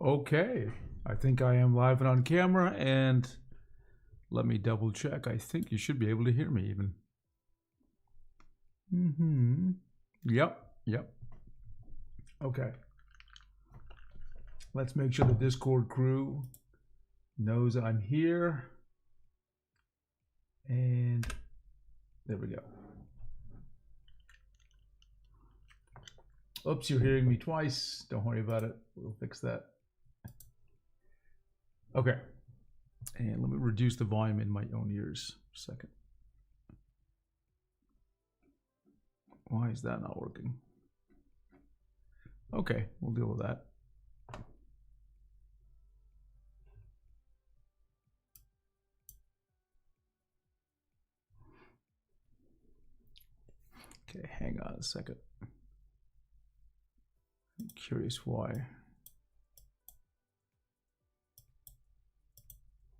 Okay, I think I am live and on camera, and let me double check. I think you should be able to hear me even. Yep. Okay. Let's make sure the Discord crew knows I'm here. And there we go. Oops, you're hearing me twice. Don't worry about it. We'll fix that. Okay. And let me reduce the volume in my own ears for a second. Why is that not working? Okay, we'll deal with that. Okay, hang on a second. I'm curious why.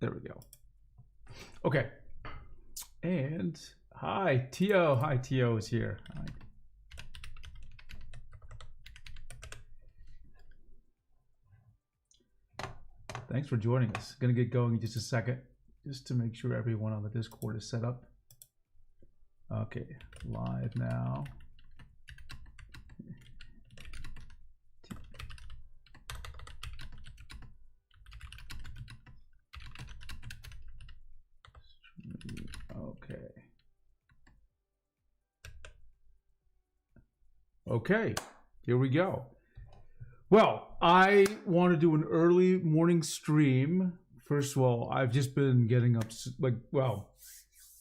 There we go. Okay. And hi, Tio. Hi, Tio is here. Hi. Thanks for joining us. Gonna get going in just a second, just to make sure everyone on the Discord is set up. Okay, live now. Okay, here we go. Well, I want to do an early morning stream. First of all, I've just been getting up,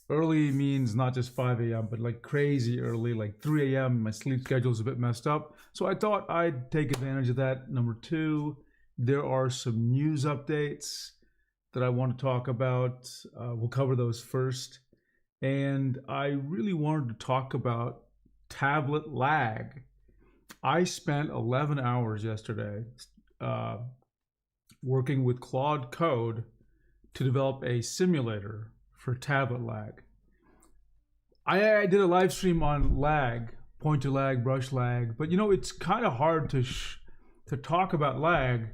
early means not just 5 a.m., but like crazy early, like 3 a.m. My sleep schedule is a bit messed up. So I thought I'd take advantage of that. Number two, there are some news updates that I want to talk about. We'll cover those first. And I really wanted to talk about tablet lag. I spent 11 hours yesterday working with Claude Code to develop a simulator for tablet lag. I did a live stream on lag, pointer lag, brush lag, but you know, it's kind of hard to talk about lag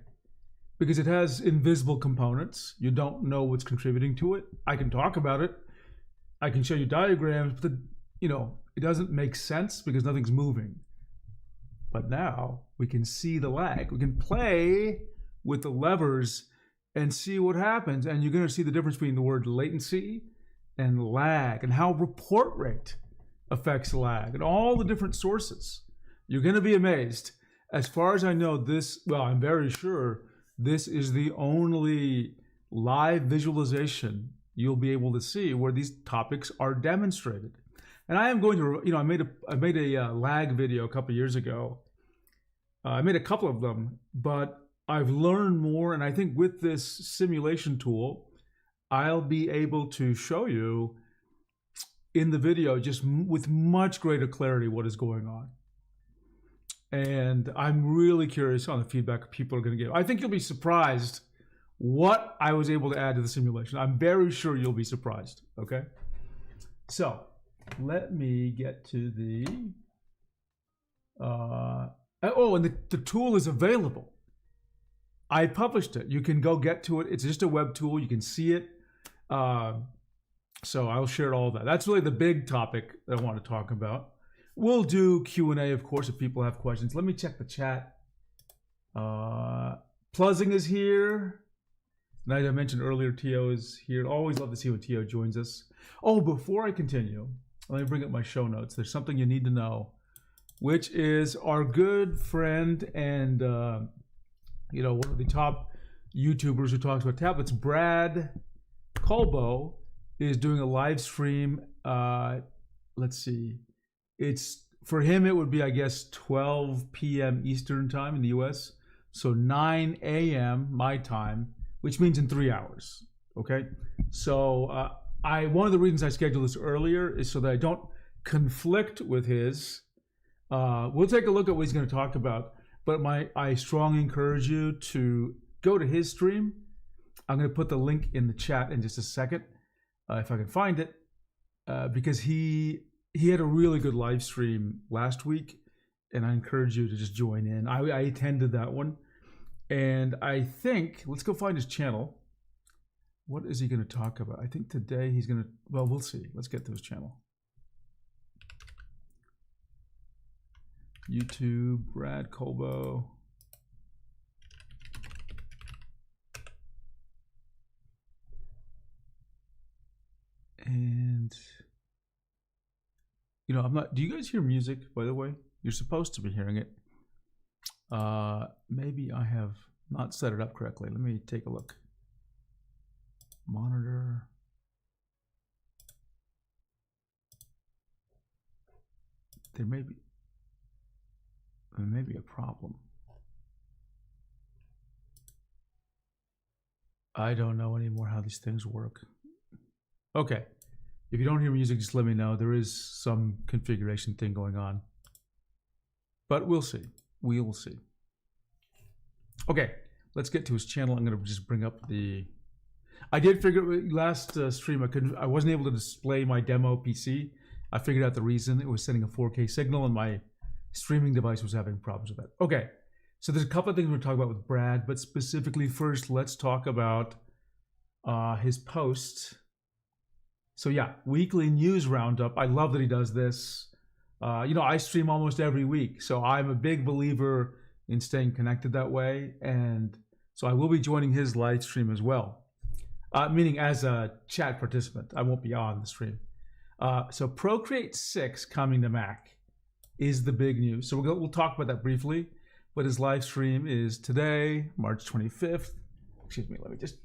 because it has invisible components. You don't know what's contributing to it. I can talk about it. I can show you diagrams, but it doesn't make sense because nothing's moving. But now we can see the lag. We can play with the levers and see what happens. And you're going to see the difference between the word latency and lag and how report rate affects lag and all the different sources. You're going to be amazed. As far as I know, I'm very sure this is the only live visualization you'll be able to see where these topics are demonstrated. And I am going to, I made a lag video a couple years ago. I made a couple of them, but I've learned more. And I think with this simulation tool, I'll be able to show you in the video just with much greater clarity what is going on. And I'm really curious on the feedback people are going to give. I think you'll be surprised what I was able to add to the simulation. I'm very sure you'll be surprised. Okay. So let me get to the, and the tool is available. I published it. You can go get to it. It's just a web tool. You can see it. So I'll share all that. That's really the big topic that I want to talk about. We'll do Q&A, of course, if people have questions. Let me check the chat. Pluzzing is here. And as I mentioned earlier, Tio is here. Always love to see when Tio joins us. Oh, before I continue, let me bring up my show notes. There's something you need to know, which is our good friend and one of the top YouTubers who talks about tablets, Brad Colbo, is doing a live stream. Let's see. It's for him. It would be, I guess, 12 p.m. Eastern time in the U.S. So 9 a.m. my time, which means in 3 hours. Okay. So one of the reasons I scheduled this earlier is so that I don't conflict with his. We'll take a look at what he's going to talk about. But I strongly encourage you to go to his stream. I'm going to put the link in the chat in just a second, if I can find it, because he had a really good live stream last week, and I encourage you to just join in. I attended that one, And I think, let's go find his channel. What is he going to talk about? I think today he's going to, well, we'll see. Let's get to his channel. YouTube, Brad Colbo. And, you know, I'm not, do you guys hear music, by the way? You're supposed to be hearing it. Maybe I have not set it up correctly. Let me take a look. Monitor. There may be a problem. I don't know anymore how these things work. Okay. If you don't hear music, just let me know. There is some configuration thing going on. But we'll see. We will see. Okay, let's get to his channel. I'm going to just bring up the... I did figure last stream I wasn't able to display my demo PC. I figured out the reason. It was sending a 4K signal and my streaming device was having problems with that. Okay, so there's a couple of things we're talking about with Brad, but specifically first, let's talk about his post. So yeah, weekly news roundup. I love that he does this. You know, I stream almost every week, so I'm a big believer in staying connected that way. And so I will be joining his live stream as well, meaning as a chat participant. I won't be on the stream. So Procreate 6 coming to Mac is the big news. So we'll talk about that briefly, but his live stream is today, March 25th. Excuse me, let me just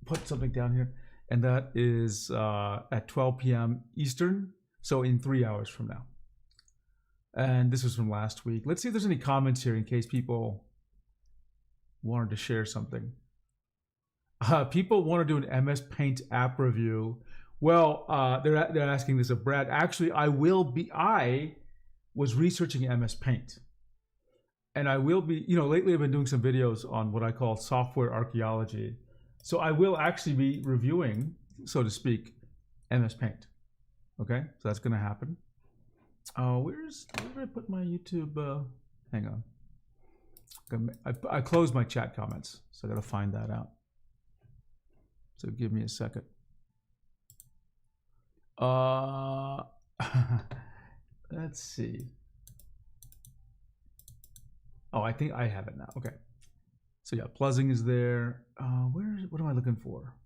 put something down here. And that is at 12 p.m. Eastern, so in 3 hours from now. And this was from last week. Let's see if there's any comments here in case people wanted to share something. People want to do an MS Paint app review. Well, they're asking this of Brad. Actually, I was researching MS Paint. And I will be, you know, lately I've been doing some videos on what I call software archaeology. So I will actually be reviewing, so to speak, MS Paint. Okay, so that's going to happen. Where did I put my YouTube? Hang on. I closed my chat comments, so I got to find that out. So give me a second. Let's see. Oh, I think I have it now. Okay. So yeah, Pleasing is there. What am I looking for?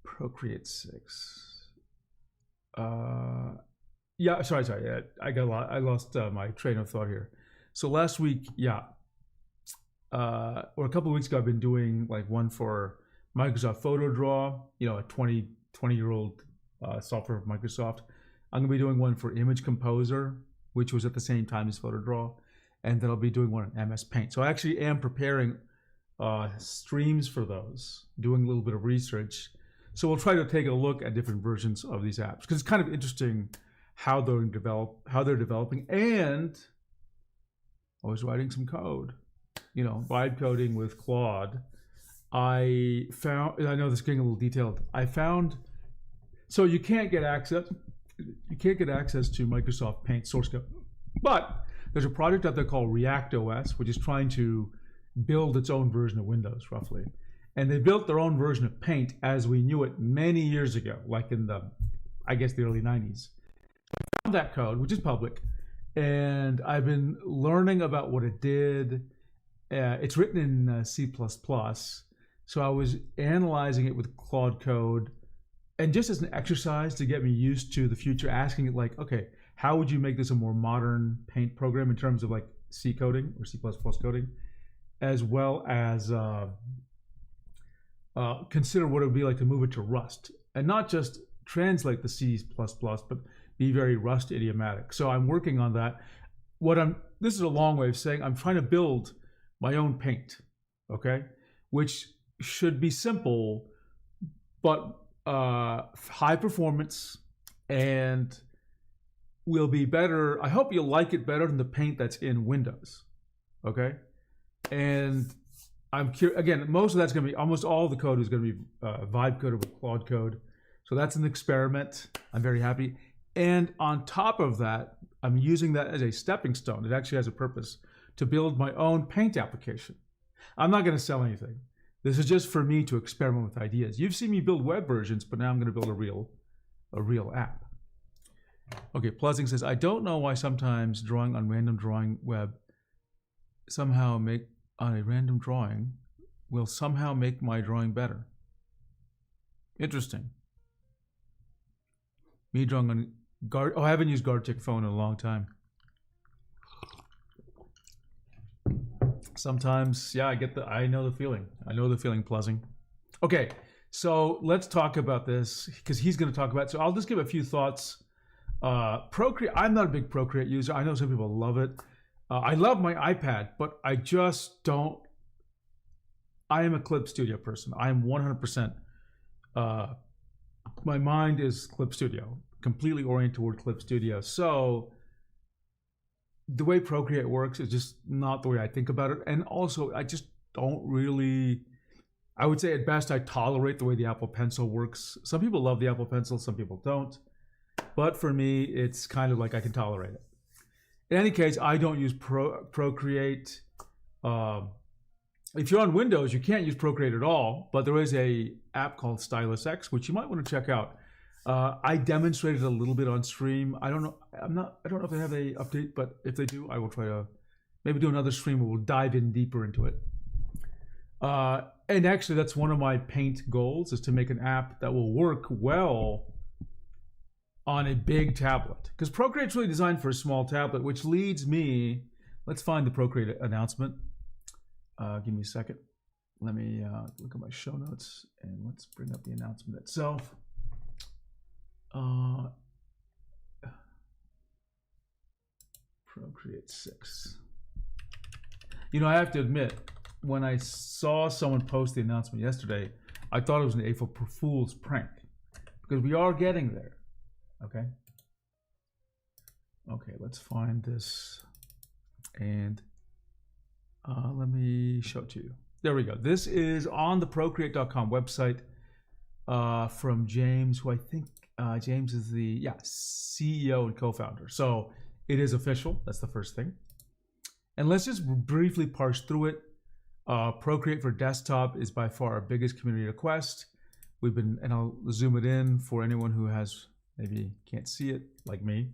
Procreate 6. Yeah, sorry. Yeah, I lost my train of thought here. So last week, yeah, or a couple of weeks ago, I've been doing like one for Microsoft PhotoDraw. You know, a 20-year-old software of Microsoft. I'm gonna be doing one for Image Composer, which was at the same time as PhotoDraw. And then I'll be doing one on MS Paint. So I actually am preparing streams for those, doing a little bit of research. So we'll try to take a look at different versions of these apps because it's kind of interesting how they're developing. And I was writing some code, you know, vibe coding with Claude. I know this is getting a little detailed. So you can't get access to Microsoft Paint source code, but there's a project out there called React OS, which is trying to build its own version of Windows, roughly. And they built their own version of Paint as we knew it many years ago, like in the, I guess, the early 90s. I found that code, which is public, and I've been learning about what it did. It's written in C++, so I was analyzing it with Claude Code, and just as an exercise to get me used to the future, asking it like, okay, how would you make this a more modern Paint program in terms of like C coding or C++ coding, as well as consider what it would be like to move it to Rust and not just translate the C++, but be very Rust idiomatic. So I'm working on that. This is a long way of saying I'm trying to build my own Paint, okay, which should be simple, but high performance and will be better. I hope you'll like it better than the Paint that's in Windows, okay? And I'm curious, again, most of that's going to be, almost all the code is going to be vibe coded with Claude Code. So that's an experiment. I'm very happy. And on top of that, I'm using that as a stepping stone. It actually has a purpose to build my own Paint application. I'm not going to sell anything. This is just for me to experiment with ideas. You've seen me build web versions, but now I'm going to build a real app. Okay, Pleasing says, I don't know why sometimes drawing on random drawing web somehow make on a random drawing will somehow make my drawing better. Interesting. Me drawing on Guard. Oh, I haven't used Gartic phone in a long time. Sometimes, yeah, I know the feeling. I know the feeling, Pleasing. Okay, so let's talk about this because he's going to talk about it. So I'll just give a few thoughts. Procreate, I'm not a big Procreate user. I know some people love it. I love my iPad, but I just don't. I am a Clip Studio person. I am 100%. My mind is Clip Studio, completely oriented toward Clip Studio. So the way Procreate works is just not the way I think about it. And also, I just don't really, I would say at best, I tolerate the way the Apple Pencil works. Some people love the Apple Pencil, some people don't. But for me, it's kind of like I can tolerate it. In any case, I don't use Procreate. If you're on Windows, you can't use Procreate at all, but there is a app called Stylus X, which you might want to check out. I demonstrated a little bit on stream. I don't know if they have a update, but if they do, I will try to maybe do another stream where we'll dive in deeper into it. And actually, that's one of my Paint goals, is to make an app that will work well on a big tablet. Because Procreate's really designed for a small tablet, which leads me, let's find the Procreate announcement. Give me a second. Let me look at my show notes and let's bring up the announcement itself. Procreate 6. You know, I have to admit, when I saw someone post the announcement yesterday, I thought it was an April Fool's prank because we are getting there. Okay. Okay, let's find this and let me show it to you. There we go. This is on the Procreate.com website from James, who I think James is the CEO and co-founder. So it is official. That's the first thing. And let's just briefly parse through it. Procreate for desktop is by far our biggest community request. We've been, and I'll zoom it in for anyone who has maybe can't see it like me.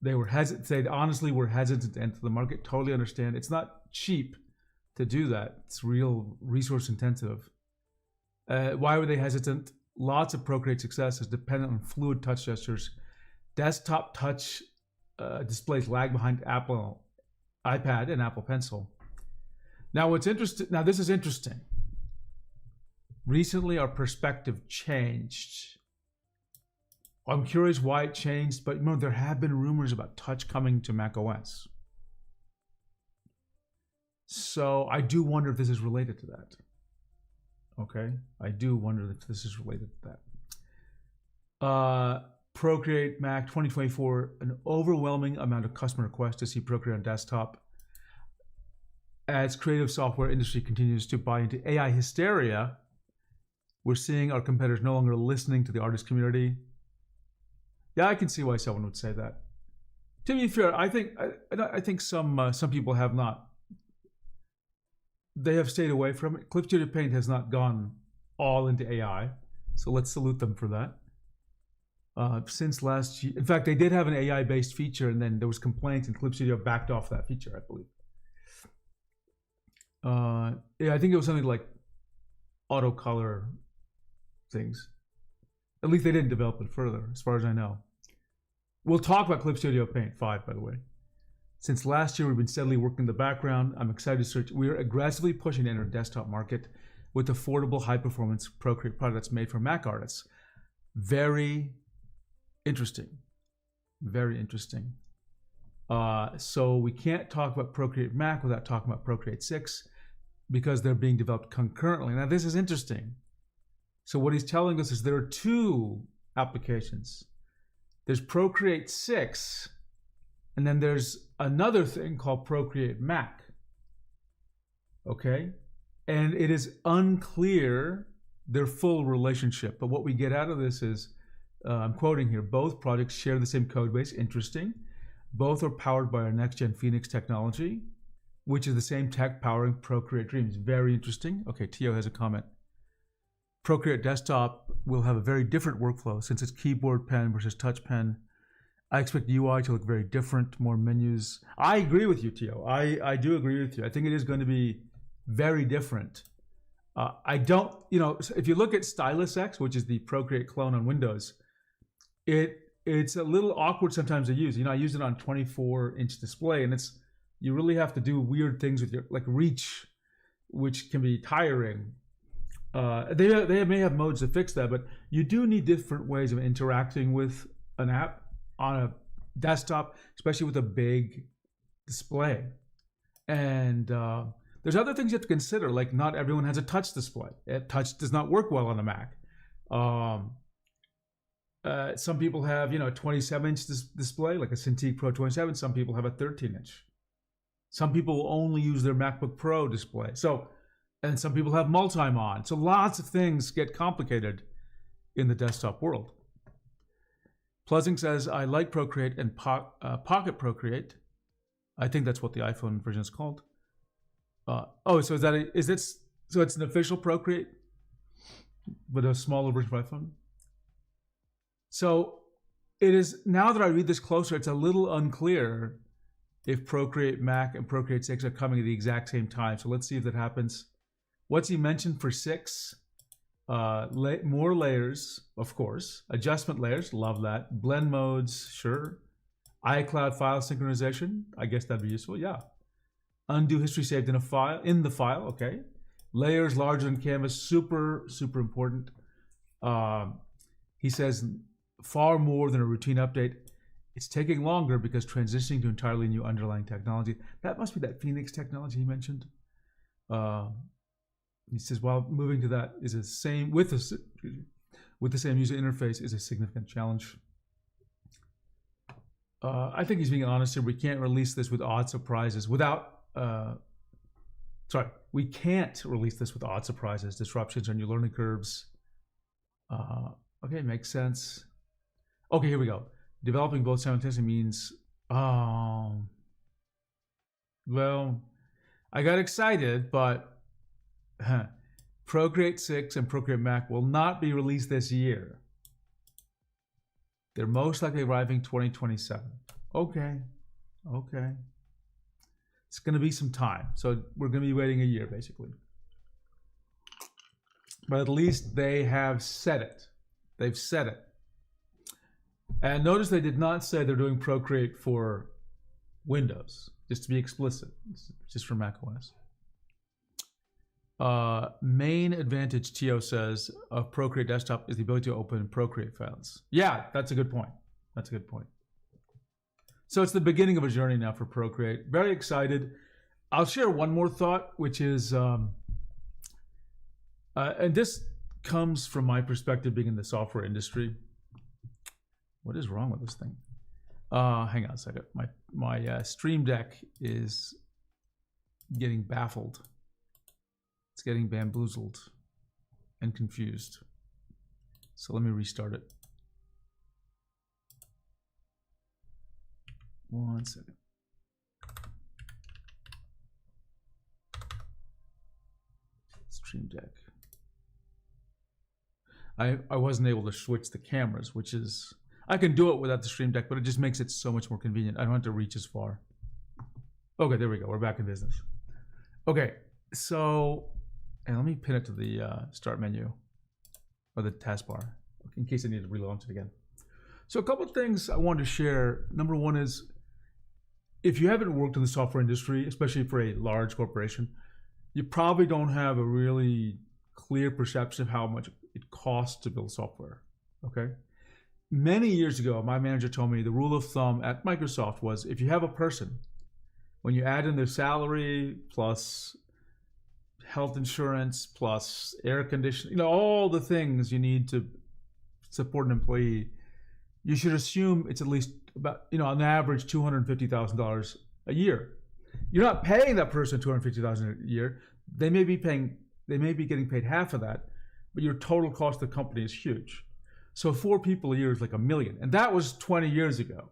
They were hesitant. They honestly were hesitant to enter the market. Totally understand. It's not cheap to do that. It's real resource intensive. Why were they hesitant? Lots of Procreate success is dependent on fluid touch gestures. Desktop touch displays lag behind Apple iPad and Apple Pencil. Now, what's interesting? Now, this is interesting. Recently, our perspective changed. I'm curious why it changed, but remember, there have been rumors about touch coming to macOS. So I do wonder if this is related to that. Okay, I do wonder if this is related to that. Procreate Mac 2024, an overwhelming amount of customer requests to see Procreate on desktop. As creative software industry continues to buy into AI hysteria, we're seeing our competitors no longer listening to the artist community. Yeah, I can see why someone would say that. To be fair, I think some people have not. They have stayed away from it. Clip Studio Paint has not gone all into AI, so let's salute them for that. Since last year, in fact, they did have an AI-based feature, and then there was complaints, and Clip Studio backed off that feature, I believe. Yeah, I think it was something like auto color things. At least they didn't develop it further, as far as I know. We'll talk about Clip Studio Paint 5, by the way. Since last year, we've been steadily working in the background. I'm excited to search. We're aggressively pushing to enter the desktop market with affordable, high-performance Procreate products made for Mac artists. Very interesting. Very interesting. So we can't talk about Procreate Mac without talking about Procreate 6 because they're being developed concurrently. Now, this is interesting. So what he's telling us is there are two applications. There's Procreate 6, and then there's another thing called Procreate Mac. Okay? And it is unclear their full relationship. But what we get out of this is I'm quoting here, both projects share the same code base. Interesting. Both are powered by our next-gen Phoenix technology, which is the same tech powering Procreate Dreams. Very interesting. Okay, Tio has a comment. Procreate Desktop will have a very different workflow since it's keyboard pen versus touch pen. I expect UI to look very different, more menus. I agree with you, Tio. I do agree with you. I think it is going to be very different. I don't, if you look at Stylus X, which is the Procreate clone on Windows, it's a little awkward sometimes to use. I use it on 24-inch display, and you really have to do weird things with your, like reach, which can be tiring. They may have modes to fix that, but you do need different ways of interacting with an app on a desktop, especially with a big display. And there's other things you have to consider, like not everyone has a touch display. Touch does not work well on a Mac. Some people have, a 27-inch display, like a Cintiq Pro 27. Some people have a 13-inch. Some people will only use their MacBook Pro display. And some people have multi-mod. So lots of things get complicated in the desktop world. Plussing says, I like Procreate and Pocket Procreate. I think that's what the iPhone version is called. So so it's an official Procreate, but a smaller version of iPhone? So it is, now that I read this closer, it's a little unclear if Procreate Mac and Procreate 6 are coming at the exact same time. So let's see if that happens. What's he mentioned for 6? More layers, of course. Adjustment layers, love that. Blend modes, sure. iCloud file synchronization, I guess that'd be useful, yeah. Undo history saved in the file, okay. Layers larger than canvas, super, super important. He says far more than a routine update. It's taking longer because transitioning to entirely new underlying technology. That must be that Phoenix technology he mentioned. He says, while moving to that is with the same user interface is a significant challenge. I think he's being honest here. We can't release this with odd surprises we can't release this with odd surprises, disruptions, or new learning curves. Okay, makes sense. Okay, here we go. Developing both simultaneously means, well, I got excited, but Procreate 6 and Procreate Mac will not be released this year. They're most likely arriving 2027. Okay. It's going to be some time. So we're going to be waiting a year, basically. But at least they have said it. They've said it. And notice they did not say they're doing Procreate for Windows, just to be explicit. It's just for Mac OS. Main advantage, Tio says, of Procreate Desktop is the ability to open Procreate files. Yeah, that's a good point. So it's the beginning of a journey now for Procreate. Very excited. I'll share one more thought, which is, and this comes from my perspective being in the software industry. What is wrong with this thing? Hang on a second. My Stream Deck is getting baffled. It's getting bamboozled and confused. So let me restart it. One second. Stream Deck. I wasn't able to switch the cameras, which is, I can do it without the Stream Deck, but it just makes it so much more convenient. I don't have to reach as far. Okay, there we go. We're back in business. Okay, so, and let me pin it to the start menu or the taskbar in case I need to relaunch it again. So a couple of things I wanted to share. Number one is, if you haven't worked in the software industry, especially for a large corporation, you probably don't have a really clear perception of how much it costs to build software, okay? Many years ago, my manager told me the rule of thumb at Microsoft was if you have a person, when you add in their salary plus health insurance plus air conditioning, all the things you need to support an employee, you should assume it's at least about, on average, $250,000 a year. You're not paying that person $250,000 a year. They may be getting paid half of that, but your total cost of the company is huge. So 4 people a year is like 1 million. And that was 20 years ago.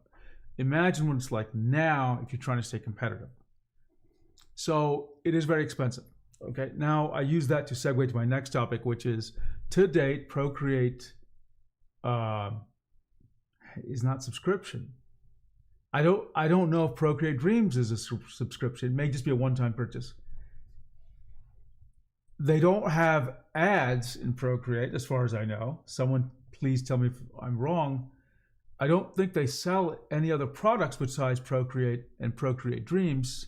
Imagine what it's like now if you're trying to stay competitive. So it is very expensive. Okay, now I use that to segue to my next topic, which is, to date, Procreate is not subscription. I don't know if Procreate Dreams is a subscription. It may just be a one-time purchase. They don't have ads in Procreate, as far as I know. Someone please tell me if I'm wrong. I don't think they sell any other products besides Procreate and Procreate Dreams.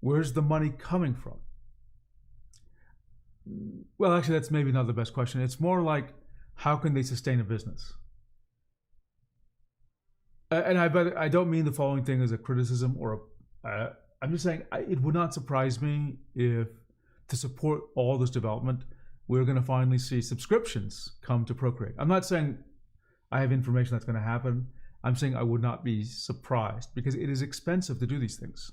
Where's the money coming from? Well, actually, that's maybe not the best question. It's more like, how can they sustain a business? And I don't mean the following thing as a criticism or I'm just saying it would not surprise me if, to support all this development, we're going to finally see subscriptions come to Procreate. I'm not saying I have information that's going to happen. I'm saying I would not be surprised because it is expensive to do these things.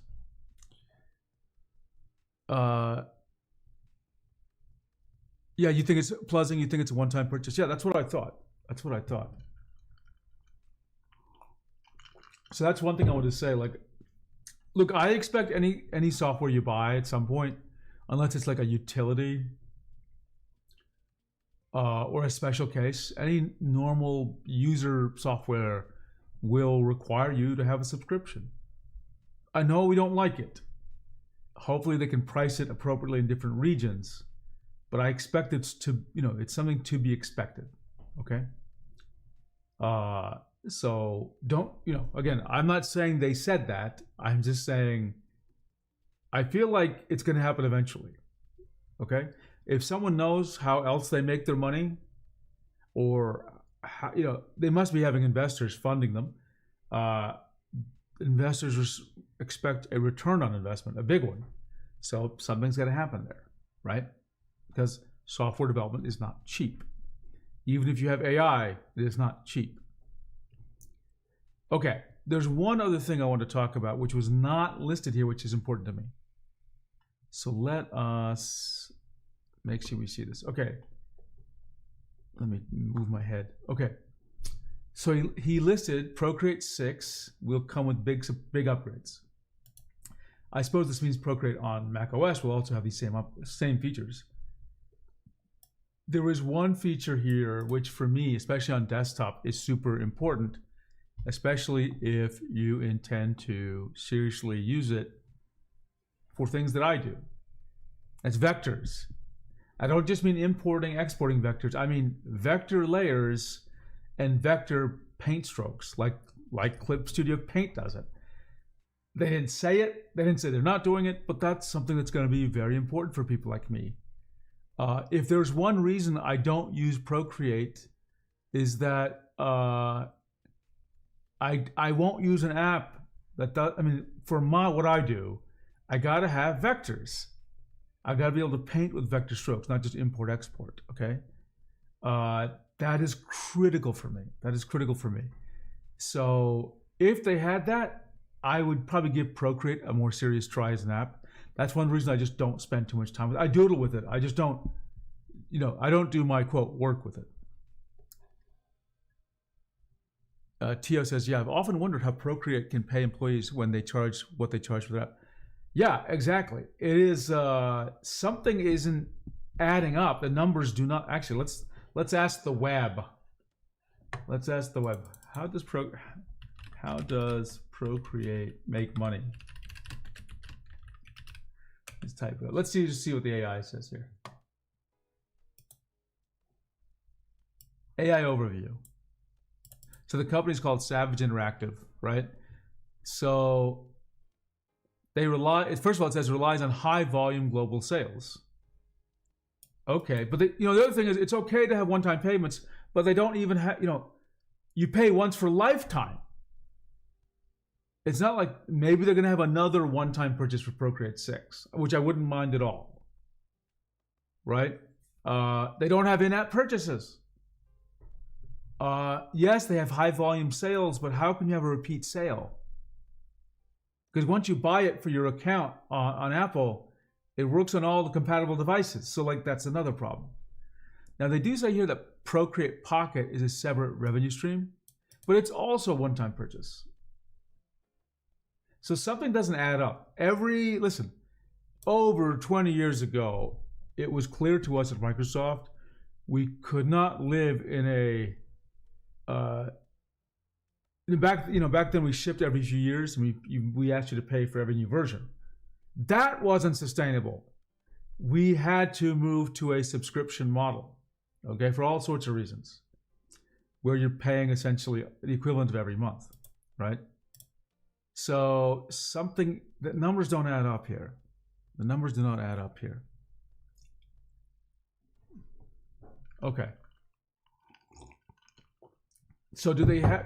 Yeah, you think it's pleasant? You think it's a one-time purchase? Yeah, that's what I thought. That's what I thought. So that's one thing I want to say. Like, look, I expect any software you buy at some point, unless it's like a utility or a special case, any normal user software will require you to have a subscription. I know we don't like it. Hopefully they can price it appropriately in different regions, but I expect it's to, it's something to be expected. Okay. So don't, again, I'm not saying they said that. I'm just saying I feel like it's going to happen eventually. Okay. If someone knows how else they make their money, or how, they must be having investors funding them. Investors expect a return on investment, a big one. So something's got to happen there, right? Because software development is not cheap. Even if you have AI, it is not cheap. Okay, there's one other thing I want to talk about, which was not listed here, which is important to me. So let us make sure we see this. Okay, let me move my head. Okay, so he listed Procreate 6 will come with big upgrades. I suppose this means Procreate on macOS will also have these same features. There is one feature here which for me, especially on desktop, is super important, especially if you intend to seriously use it for things that I do. That's vectors. I don't just mean importing, exporting vectors. I mean vector layers and vector paint strokes, like Clip Studio Paint does it. They didn't say it. They didn't say they're not doing it, but that's something that's going to be very important for people like me. If there's one reason I don't use Procreate, is that I won't use an app that does. I mean, for what I do, I got to have vectors. I got to be able to paint with vector strokes, not just import export. Okay, that is critical for me. That is critical for me. So if they had that, I would probably give Procreate a more serious try as an app. That's one reason I just don't spend too much time with it. I doodle with it. I just don't, I don't do my quote work with it. Tio says, yeah, I've often wondered how Procreate can pay employees when they charge what they charge for that. Yeah, exactly. It is something isn't adding up. The numbers do not actually. Let's ask the web. Let's ask the web. How does Procreate make money? Let's type it. Let's see what the AI says here. AI overview. So the company's called Savage Interactive, right? So they rely. First of all, it says relies on high volume global sales. Okay, but the other thing is it's okay to have one-time payments, but they don't even have. You pay once for lifetime. It's not like maybe they're going to have another one-time purchase for Procreate 6, which I wouldn't mind at all. Right? They don't have in-app purchases. Yes, they have high-volume sales, but how can you have a repeat sale? Because once you buy it for your account on Apple, it works on all the compatible devices. So, that's another problem. Now they do say here that Procreate Pocket is a separate revenue stream, but it's also a one-time purchase. So something doesn't add up. Listen, over 20 years ago, it was clear to us at Microsoft we could not live in a back then we shipped every few years and we asked you to pay for every new version. That wasn't sustainable. We had to move to a subscription model, okay, for all sorts of reasons, where you're paying essentially the equivalent of every month, right? So the numbers don't add up here. The numbers do not add up here. Okay. So do they have,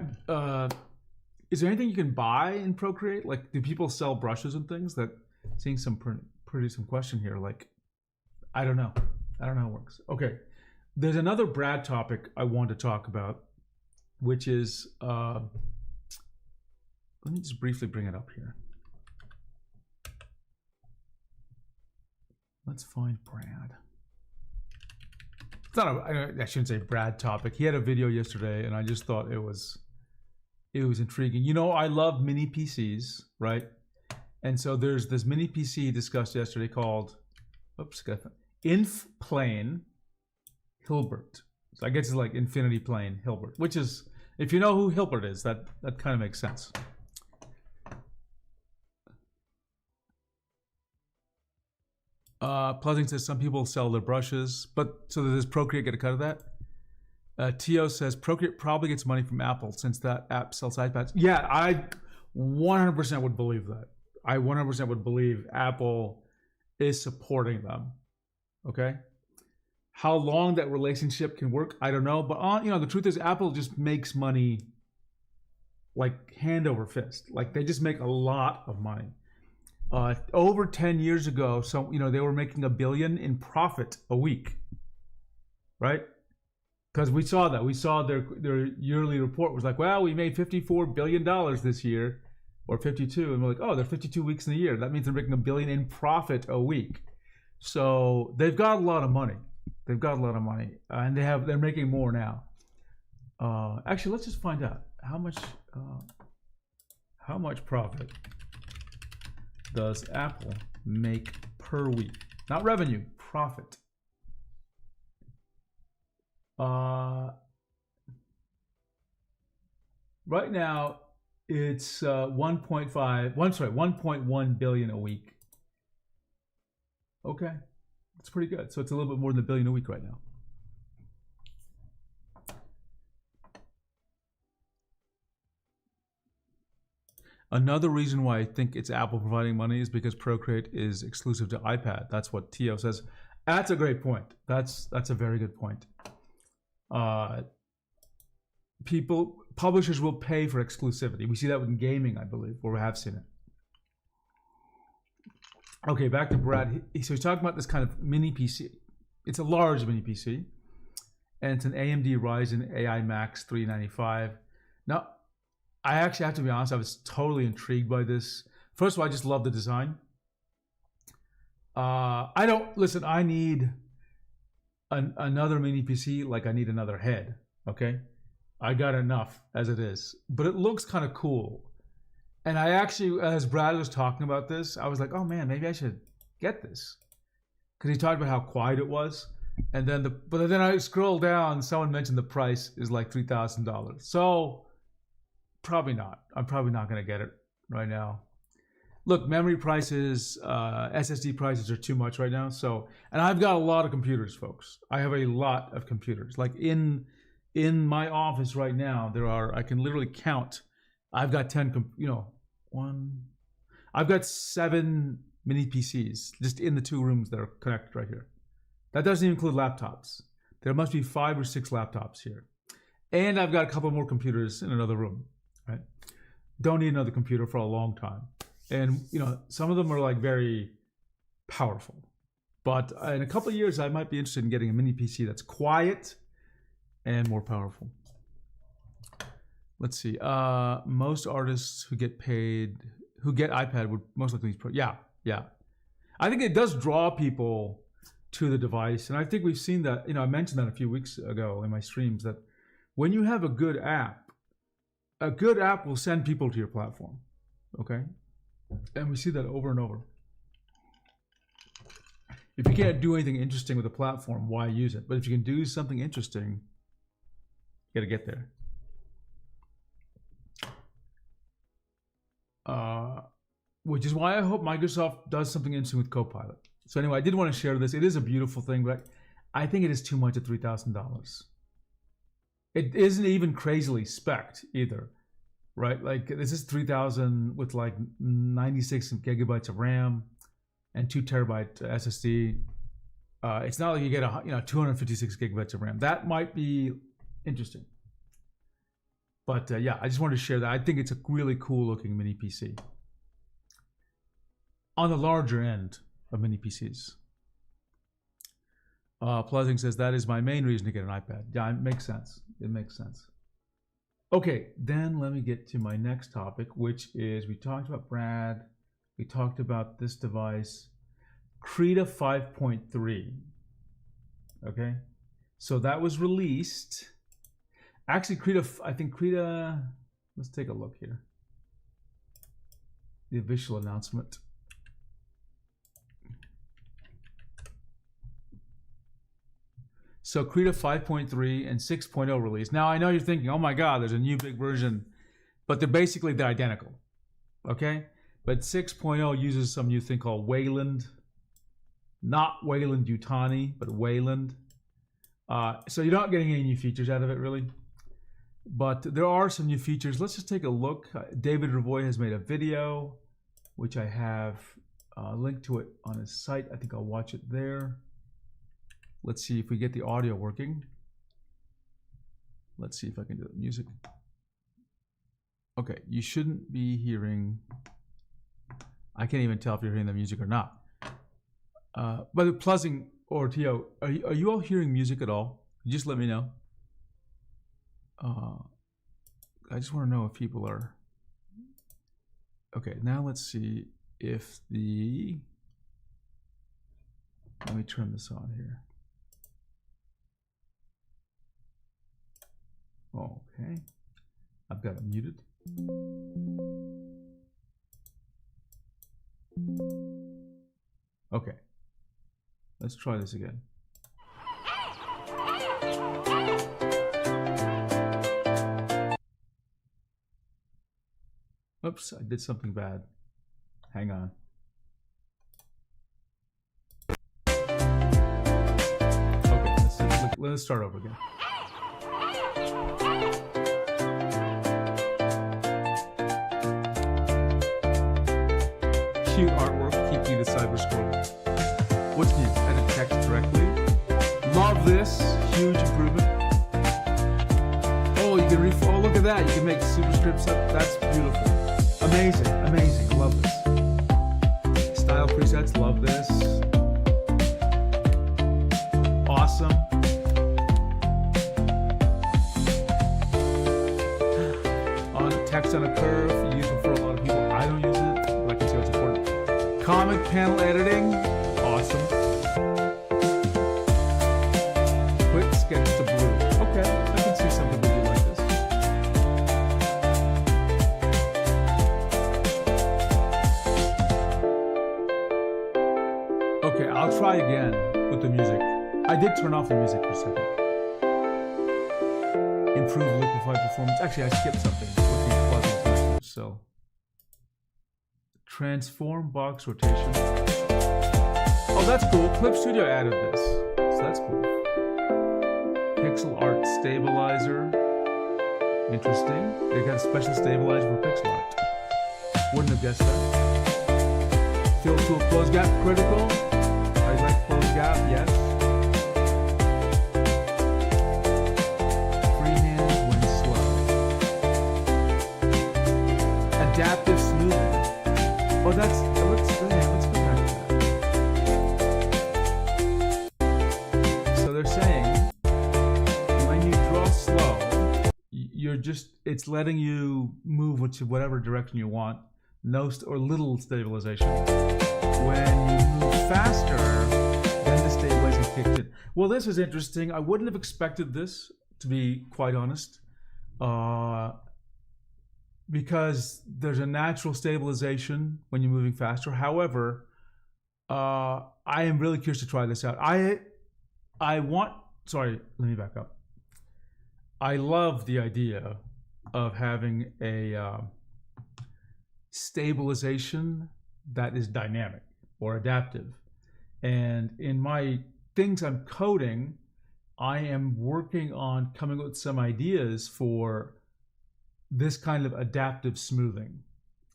is there anything you can buy in Procreate? Like, do people sell brushes and things? That, seeing some question here, like, I don't know how it works. Okay, there's another Brad topic I want to talk about, which is, let me just briefly bring it up here. Let's find Brad. It's not I shouldn't say Brad topic. He had a video yesterday and I just thought it was intriguing. You know, I love mini PCs, right? And so there's this mini PC discussed yesterday called, Inf Plane Hilbert. So I guess it's like Infinity Plane Hilbert, which is, if you know who Hilbert is, that kind of makes sense. Pleasing says some people sell their brushes, but so does Procreate get a cut of that? Tio says Procreate probably gets money from Apple since that app sells iPads. Yeah, I 100% would believe that. I 100% would believe Apple is supporting them. Okay, how long that relationship can work, I don't know. But the truth is, Apple just makes money like hand over fist. Like they just make a lot of money. Over 10 years ago, so they were making $1 billion in profit a week, right? Because we saw that. We saw their yearly report was like, well, we made $54 billion this year, or 52, and we're like, oh, they're 52 weeks in a year. That means they're making $1 billion in profit a week. So they've got a lot of money. They've got a lot of money, and they're making more now. Actually, let's just find out how much profit does Apple make per week? Not revenue, profit. Right now, it's 1.1 billion a week. Okay, that's pretty good. So it's a little bit more than $1 billion a week right now. Another reason why I think it's Apple providing money is because Procreate is exclusive to iPad. That's what Tio says. That's a great point. That's a very good point. Publishers will pay for exclusivity. We see that in gaming, I believe, or we have seen it. Okay, back to Brad. So he's talking about this kind of mini PC. It's a large mini PC, and it's an AMD Ryzen AI Max 395. Now, I actually have to be honest, I was totally intrigued by this. First of all, I just love the design. I need another mini PC like I need another head, okay? I got enough as it is, but it looks kind of cool. And I actually, as Brad was talking about this, I was like, oh man, maybe I should get this. Because he talked about how quiet it was. And then but then I scrolled down, someone mentioned the price is like $3,000. So probably not. I'm probably not going to get it right now. Look, memory prices, SSD prices are too much right now. So, and I've got a lot of computers, folks. I have a lot of computers. Like in my office right now, I can literally count. I've got 10, I've got 7 mini PCs just in the 2 rooms that are connected right here. That doesn't even include laptops. There must be 5 or 6 laptops here. And I've got a couple more computers in another room, right? Don't need another computer for a long time. And, some of them are like very powerful. But in a couple of years, I might be interested in getting a mini PC that's quiet and more powerful. Let's see. Most artists who get iPad would most likely use Pro. Yeah. I think it does draw people to the device. And I think we've seen that, I mentioned that a few weeks ago in my streams, that when you have a good app will send people to your platform, okay? And we see that over and over. If you can't do anything interesting with a platform, why use it? But if you can do something interesting, you gotta get there. Which is why I hope Microsoft does something interesting with Copilot. So anyway, I did want to share this. It is a beautiful thing, but I think it is too much at $3,000. It isn't even crazily spec'd either, right? Like this is 3,000 with like 96 gigabytes of RAM and 2 terabyte SSD. It's not like you get 256 gigabytes of RAM. That might be interesting. But yeah, I just wanted to share that. I think it's a really cool looking mini PC. On the larger end of mini PCs. Pleasing says, that is my main reason to get an iPad. Yeah, it makes sense. It makes sense. Okay, then let me get to my next topic, which is, we talked about Brad. We talked about this device, Krita 5.3. Okay, so that was released. Actually, Krita, let's take a look here. The official announcement. So Krita 5.3 and 6.0 release. Now I know you're thinking, oh my God, there's a new big version, but they're identical, okay? But 6.0 uses some new thing called Wayland, not Wayland Yutani, but Wayland. So you're not getting any new features out of it really, but there are some new features. Let's just take a look. David Ravoy has made a video, which I have linked to it on his site. I think I'll watch it there. Let's see if we get the audio working. Let's see if I can do the music. Okay, you shouldn't be hearing, I can't even tell if you're hearing the music or not. By the Pleasing or Tio, are you all hearing music at all? Just let me know. I just want to know if people are. Okay, now let's see if let me turn this on here. Okay, I've got it muted. Okay, let's try this again. Oops, I did something bad. Hang on. Okay, let's start over again. Cute artwork, Kiki the Cyber Squirrel. What's new? Edit text directly. Love this, huge improvement. Oh, you can oh, look at that. You can make superscripts up. That's beautiful. Amazing, amazing. Love this. Style presets, love this. Awesome. On text on a curve, useful for a lot of people. I don't use it, but I can see what's important. Comic panel editing, awesome. Quick sketch to blue. Okay, I can see something blue like this. Okay, I'll try again with the music. I did turn off the music for a second. Improve liquefied performance. Actually, I skipped something with these plugins message, so. Transform box rotation. Oh, that's cool. Clip Studio added this, so that's cool. Pixel art stabilizer. Interesting. They got a special stabilizer for pixel art. Wouldn't have guessed that. Fill tool close gap critical. I like close gap, yes. Freehand when slow. Adaptive smoothing. Oh, let's go back to that. So they're saying when you draw slow, it's letting you move to whatever direction you want, or little stabilization. When you move faster, then the stabilization kicked in. Well, this is interesting. I wouldn't have expected this, to be quite honest, because there's a natural stabilization when you're moving faster. However, I am really curious to try this out. Sorry, let me back up. I love the idea of having a stabilization that is dynamic or adaptive. And in my things I'm coding, I am working on coming up with some ideas for this kind of adaptive smoothing.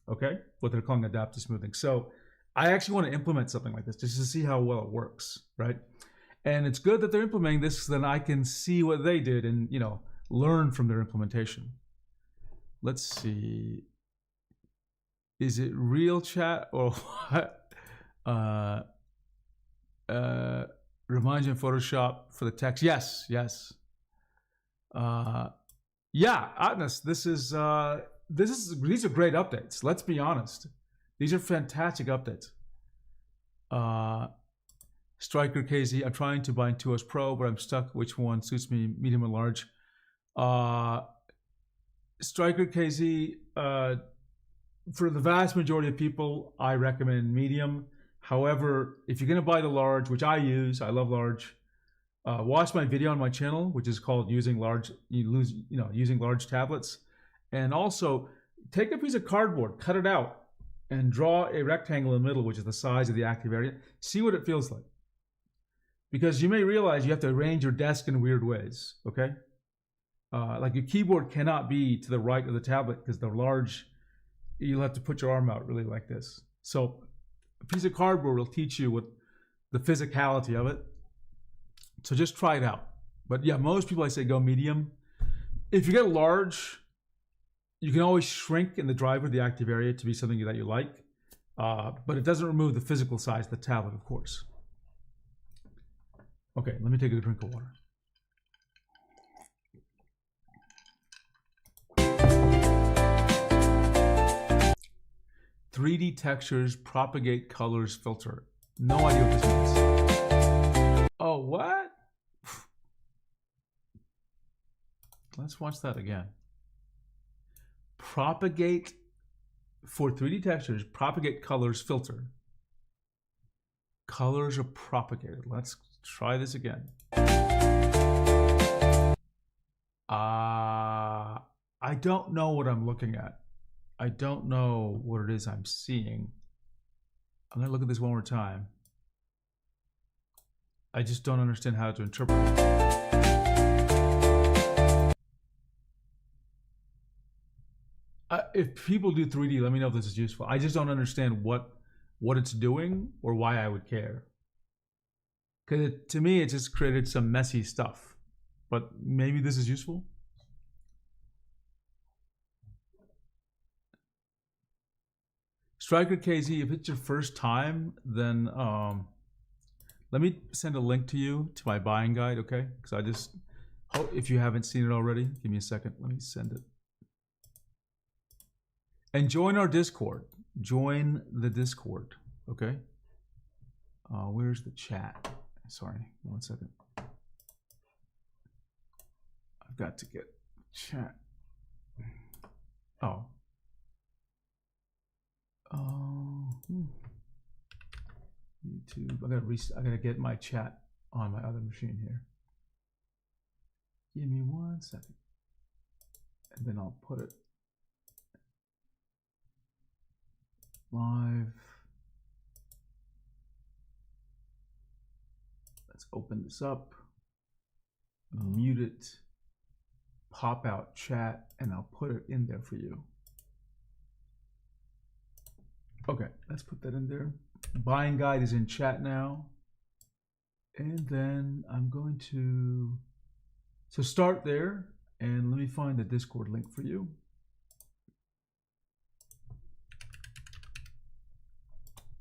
Okay? What they're calling adaptive smoothing. So I actually want to implement something like this just to see how well it works, right? And it's good that they're implementing this, so then I can see what they did and, you know, learn from their implementation. Let's see. Is it real chat or what? Reminds you in Photoshop for the text. Yes, yes. Yeah, Atnas, these are great updates. Let's be honest. These are fantastic updates. Striker KZ, I'm trying to buy 2S Pro, but I'm stuck. Which one suits me, medium or large? Striker KZ, for the vast majority of people, I recommend medium. However, if you're going to buy the large, which I use, I love large. Watch my video on my channel, which is called using large tablets, and also take a piece of cardboard, cut it out, and draw a rectangle in the middle, which is the size of the active area. See what it feels like, because you may realize you have to arrange your desk in weird ways. Okay, like your keyboard cannot be to the right of the tablet because they're large. You'll have to put your arm out really like this. So a piece of cardboard will teach you what the physicality of it. So just try it out. But yeah, most people I say go medium. If you get a large, you can always shrink in the driver, the active area, to be something that you like. But it doesn't remove the physical size of the tablet, of course. Okay, let me take a drink of water. "3D textures, propagate colors, filter." No idea what this means. Oh, what? Let's watch that again. Propagate, for 3D textures, propagate colors, filter. Colors are propagated. Let's try this again. I don't know what I'm looking at. I don't know what it is I'm seeing. I'm gonna look at this one more time. I just don't understand how to interpret it. If people do 3D, let me know if this is useful. I just don't understand what it's doing or why I would care. Because to me, it just created some messy stuff. But maybe this is useful. Striker KZ, if it's your first time, then let me send a link to you to my buying guide, okay? Because I just, if you haven't seen it already, give me a second. Let me send it. And join our Discord. Join the Discord, okay? Where's the chat? Sorry, 1 second. I've got to get chat. Oh. YouTube. I gotta get my chat on my other machine here. Give me 1 second, and then I'll put it live. Let's open this up, mute it, pop out chat, and I'll put it in there for you. Okay, let's put that in there. Buying guide is in chat now. And then I'm going to, so start there, and let me find the Discord link for you.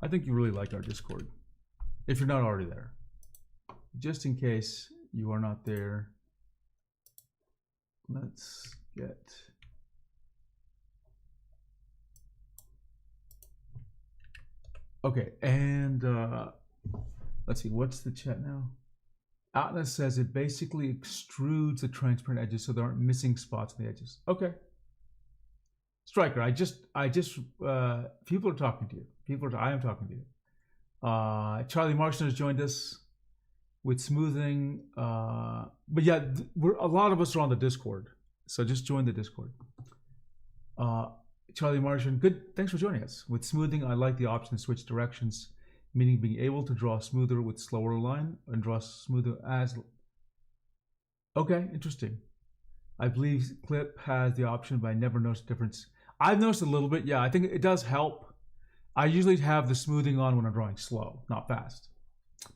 I think you really like our Discord, if you're not already there. Just in case you are not there, let's get, okay, and let's see, what's the chat now? Atlas says it basically extrudes the transparent edges so there aren't missing spots on the edges. Okay. Striker, people are talking to you. I am talking to you. Charlie Martian has joined us with smoothing. But yeah, a lot of us are on the Discord. So just join the Discord. Charlie Martian, good. Thanks for joining us. With smoothing, I like the option to switch directions, meaning being able to draw smoother with slower line and draw smoother as. Okay, interesting. I believe Clip has the option, but I never noticed a difference. I've noticed a little bit. Yeah, I think it does help. I usually have the smoothing on when I'm drawing slow, not fast.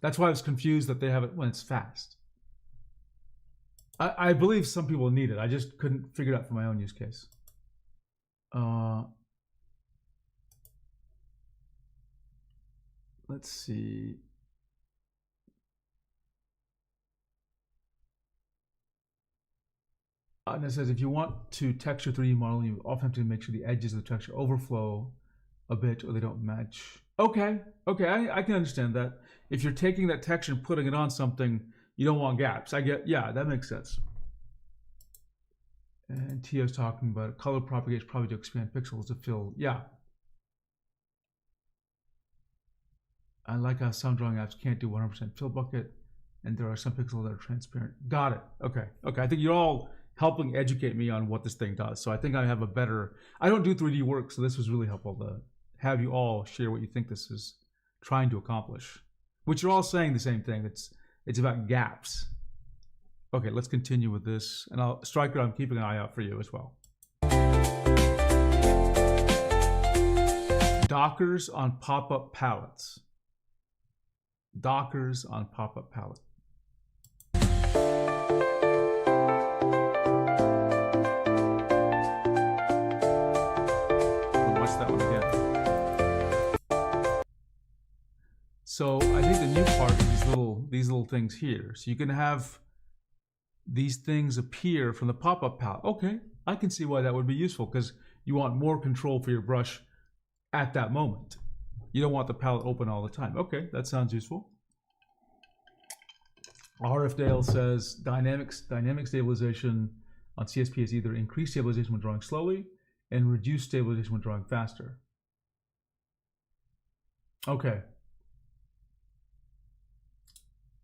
That's why I was confused that they have it when it's fast. I believe some people need it. I just couldn't figure it out for my own use case. Let's see. And it says if you want to texture 3D model, you often have to make sure the edges of the texture overflow a bit or they don't match. Okay, I can understand that. If you're taking that texture and putting it on something, you don't want gaps. Yeah, that makes sense. And Tio's talking about color propagation probably to expand pixels to fill. Yeah. I like how some drawing apps can't do 100% fill bucket, and there are some pixels that are transparent. Got it. Okay. I think you're all helping educate me on what this thing does. So I think I have a better. I don't do 3D work, so this was really helpful to have you all share what you think this is trying to accomplish. Which you're all saying the same thing. It's about gaps. Okay, let's continue with this. And Striker, I'm keeping an eye out for you as well. Dockers on pop-up palettes. Dockers on pop-up palette. What's that one again? So I think the new part is these little things here. So you can have these things appear from the pop-up palette. Okay, I can see why that would be useful because you want more control for your brush at that moment. You don't want the palette open all the time. Okay, that sounds useful. RF Dale says dynamic stabilization on CSP is either increased stabilization when drawing slowly and reduced stabilization when drawing faster. Okay.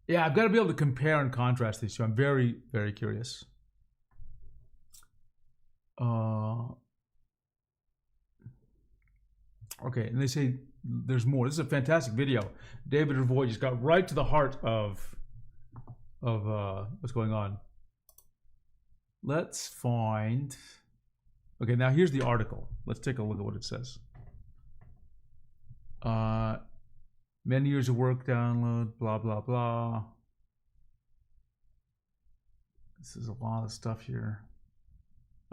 Yeah, I've got to be able to compare and contrast these two. I'm very, very curious. Okay, and they say there's more. This is a fantastic video. David Revoy just got right to the heart of what's going on. Let's find. Okay, now here's the article. Let's take a look at what it says. Many years of work download, blah, blah, blah. This is a lot of stuff here.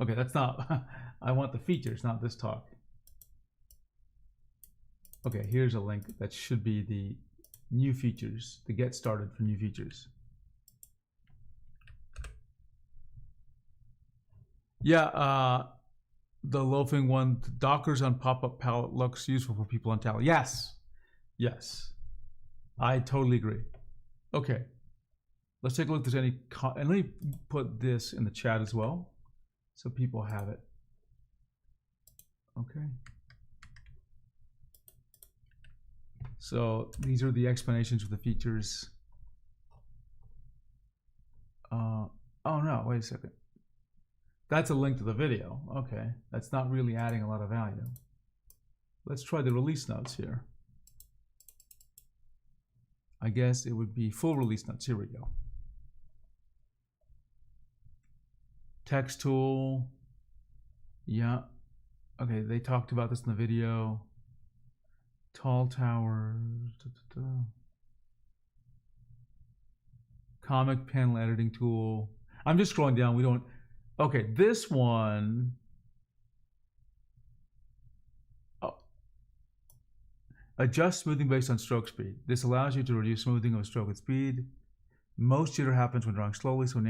Okay, that's not, I want the features, not this talk. Okay, here's a link that should be the new features, the get started for new features. Yeah, the loafing one, Dockers on pop-up palette looks useful for people on Tally. Yes, I totally agree. Okay, let's take a look if there's any, and let me put this in the chat as well, so people have it. Okay. So these are the explanations for the features. Oh no, wait a second. That's a link to the video. Okay, that's not really adding a lot of value. Let's try the release notes here. I guess it would be full release notes. Here we go. Text tool. Yeah. Okay, they talked about this in the video. Tall towers. Comic panel editing tool. I'm just scrolling down. We don't. Okay, this one. Oh. Adjust smoothing based on stroke speed. This allows you to reduce smoothing of stroke with speed. Most jitter happens when drawing slowly, so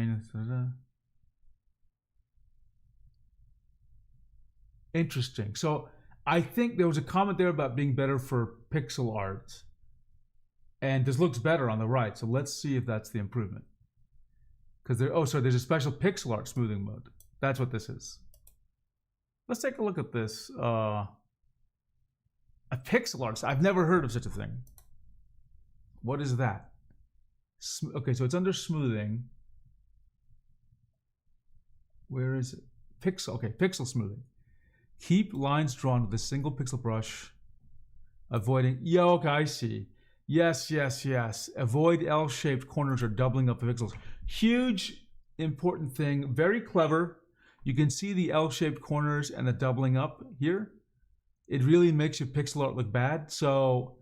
interesting. So I think there was a comment there about being better for pixel art. And this looks better on the right. So let's see if that's the improvement. Because there's a special pixel art smoothing mode. That's what this is. Let's take a look at this. A pixel art. I've never heard of such a thing. What is that? Okay, so it's under smoothing. Where is it? Pixel. Okay, pixel smoothing. Keep lines drawn with a single pixel brush, avoiding. Yeah, okay, I see. Yes. Avoid L-shaped corners or doubling up the pixels. Huge, important thing. Very clever. You can see the L-shaped corners and the doubling up here. It really makes your pixel art look bad. So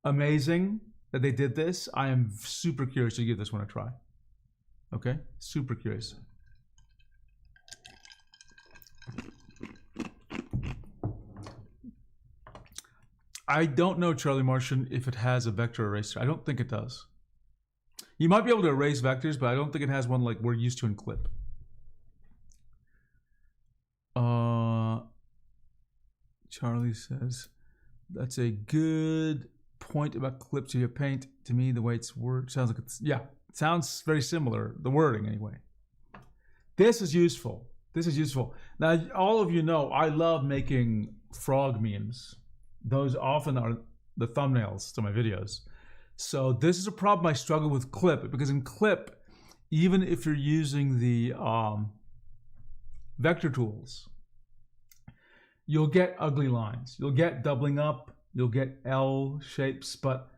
amazing that they did this. I am super curious to give this one a try. Okay, super curious. I don't know, Charlie Martian, if it has a vector eraser. I don't think it does. You might be able to erase vectors, but I don't think it has one like we're used to in Clip. Charlie says, that's a good point about Clip to your paint. To me, the way it's worded sounds like it's, yeah, it sounds very similar, the wording anyway. This is useful. This is useful. Now, all of you know I love making frog memes. Those often are the thumbnails to my videos. So this is a problem I struggle with Clip, because in Clip, even if you're using the vector tools, you'll get ugly lines. You'll get doubling up. You'll get L shapes. But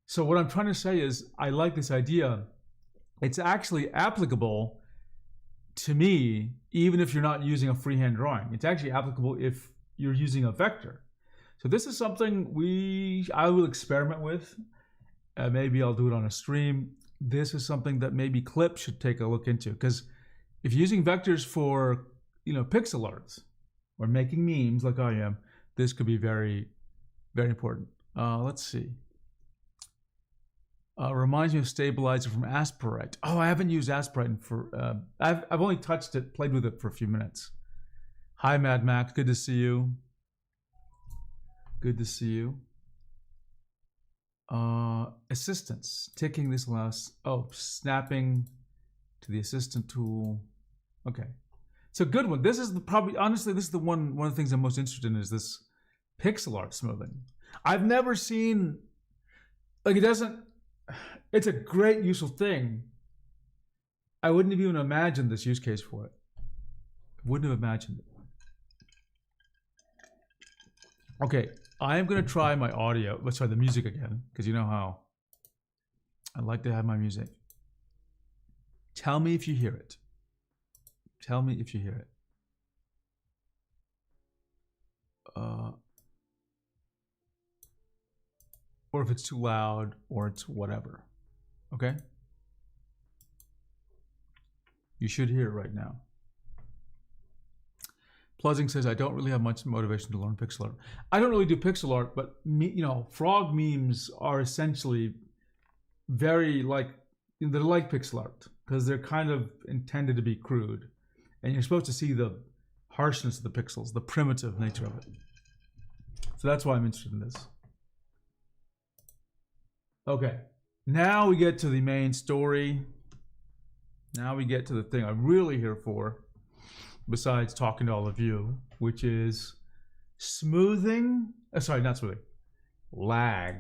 so what I'm trying to say is I like this idea. It's actually applicable to me, even if you're not using a freehand drawing. It's actually applicable if you're using a vector. So this is something I will experiment with. Maybe I'll do it on a stream. This is something that maybe Clip should take a look into, because if you're using vectors for, pixel arts or making memes like I am, this could be very, very important. Let's see. Reminds me of Stabilizer from Aspirite. Oh, I haven't used Aspirite for. I've only touched it, played with it for a few minutes. Hi, Mad Max. Good to see you. Good to see you. Assistance. Ticking this allows. Oh, snapping to the assistant tool. Okay. It's a good one. This is honestly, this is one of the things I'm most interested in, is this pixel art smoothing. I've never seen, it's a great useful thing. I wouldn't have even imagined this use case for it. Wouldn't have imagined it. Okay, I am going to try my audio. Let's try the music again, because you know how I like to have my music. Tell me if you hear it. Tell me if you hear it. Or if it's too loud, or it's whatever. Okay? You should hear it right now. Pluzzing says, I don't really have much motivation to learn pixel art. I don't really do pixel art, but frog memes are essentially very they're like pixel art, because they're kind of intended to be crude. And you're supposed to see the harshness of the pixels, the primitive nature of it. So that's why I'm interested in this. Okay, now we get to the main story. Now we get to the thing I'm really here for, besides talking to all of you, which is smoothing. Sorry, not smoothing. Lag.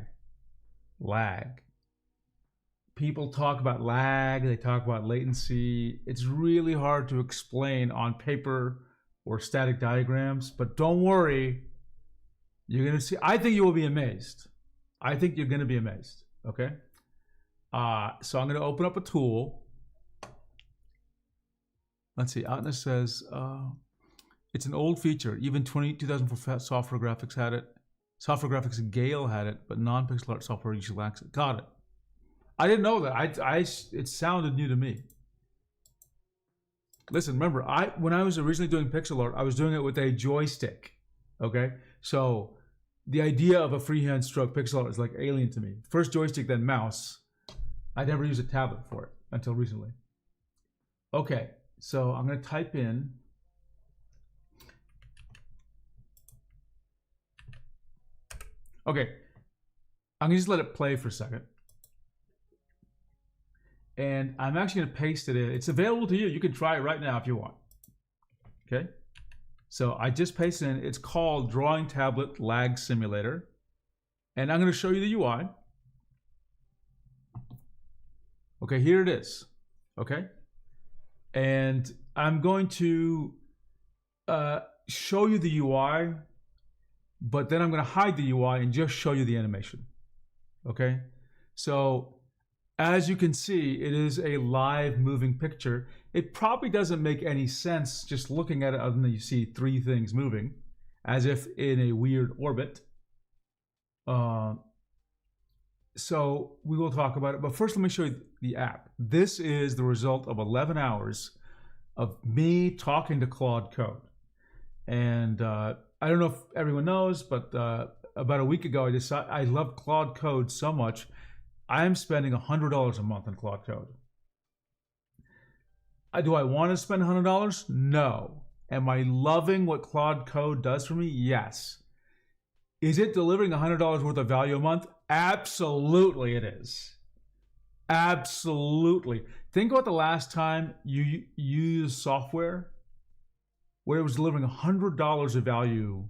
People talk about lag, they talk about latency. It's really hard to explain on paper or static diagrams, but don't worry. You're going to see, I think you will be amazed. I think you're going to be amazed, okay? So I'm going to open up a tool. Let's see, Atna says, it's an old feature. Even 2004 software graphics had it. Software graphics and Gale had it, but non-pixel art software usually lacks it. Got it. I didn't know that. It sounded new to me. Listen, remember, when I was originally doing pixel art, I was doing it with a joystick. Okay, so the idea of a freehand stroke pixel art is like alien to me. First joystick, then mouse. I never used a tablet for it until recently. Okay, so I'm going to type in. Okay, I'm going to just let it play for a second. And I'm actually going to paste it in. It's available to you. You can try it right now if you want. Okay. So I just pasted in. It's called Drawing Tablet Lag Simulator. And I'm going to show you the UI. Okay, here it is. Okay. And I'm going to show you the UI, but then I'm going to hide the UI and just show you the animation. Okay. So as you can see, it is a live moving picture. It probably doesn't make any sense just looking at it other than you see three things moving as if in a weird orbit. So we will talk about it, but first let me show you the app. This is the result of 11 hours of me talking to Claude Code. And I don't know if everyone knows, but about a week ago, I decided I love Claude Code so much. I'm spending $100 a month on Claude Code. Do I want to spend $100? No. Am I loving what Claude Code does for me? Yes. Is it delivering $100 worth of value a month? Absolutely it is. Absolutely. Think about the last time you used software where it was delivering $100 of value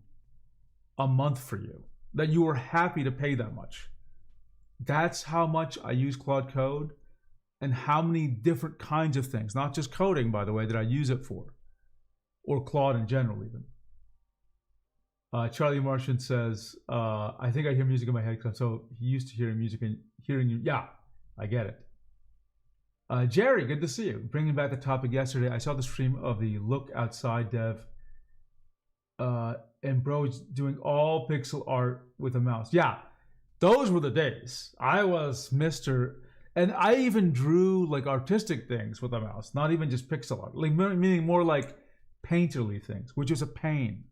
a month for you, that you were happy to pay that much. That's how much I use Claude Code and how many different kinds of things, not just coding, by the way, that I use it for, or Claude in general even. Charlie Martian says, I think I hear music in my head, so he used to hearing music and hearing you. Yeah, I get it. Jerry, good to see you. Bringing back the topic yesterday, I saw the stream of the Look Outside dev, and bro's doing all pixel art with a mouse. Yeah, those were the days. I was Mr. And I even drew like artistic things with a mouse, not even just pixel art, like meaning more like painterly things, which is a pain.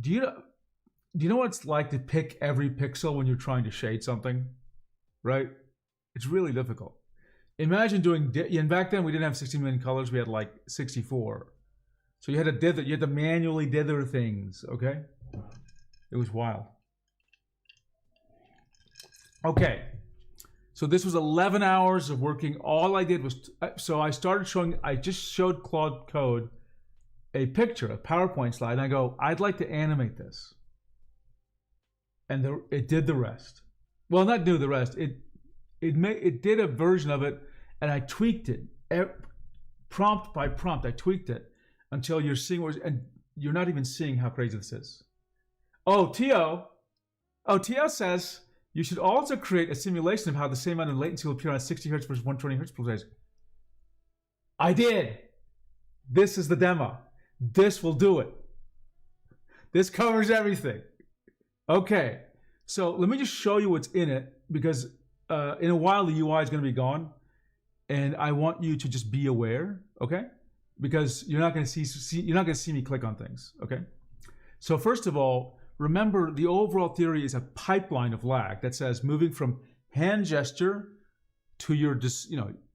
Do you know what it's like to pick every pixel when you're trying to shade something, right? It's really difficult. Imagine doing, and back then we didn't have 60 million colors, we had like 64. So you had to dither, you had to manually dither things, okay? It was wild. Okay, so this was 11 hours of working. All I did was, so I started showing, I just showed Claude Code a picture, a PowerPoint slide, and I go, I'd like to animate this. And it did the rest. Well, not do the rest. It did a version of it, and I tweaked it prompt by prompt. I tweaked it until you're seeing and you're not even seeing how crazy this is. Tio says you should also create a simulation of how the same amount of latency will appear on 60 hertz versus 120 hertz per phase. I did. This is the demo. This will do it. This covers everything. Okay, so let me just show you what's in it, because in a while the UI is going to be gone, and I want you to just be aware, okay? Because you're not going to see me click on things, okay? So first of all, remember the overall theory is a pipeline of lag that says moving from hand gesture to your,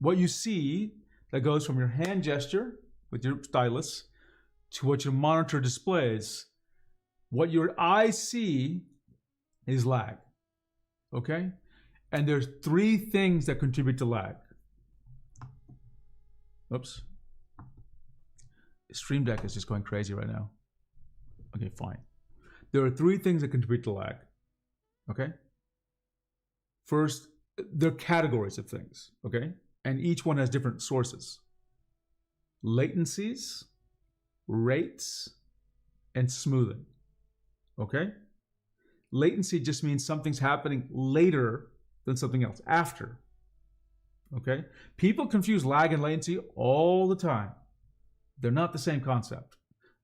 what you see that goes from your hand gesture with your stylus to what your monitor displays. What your eyes see is lag, okay? And there's three things that contribute to lag. Oops. Stream Deck is just going crazy right now. Okay, fine. There are three things that contribute to lag, okay? First, they're categories of things, okay? And each one has different sources. Latencies, rates, and smoothing, okay? Latency just means something's happening later than something else, after, okay? People confuse lag and latency all the time. They're not the same concept,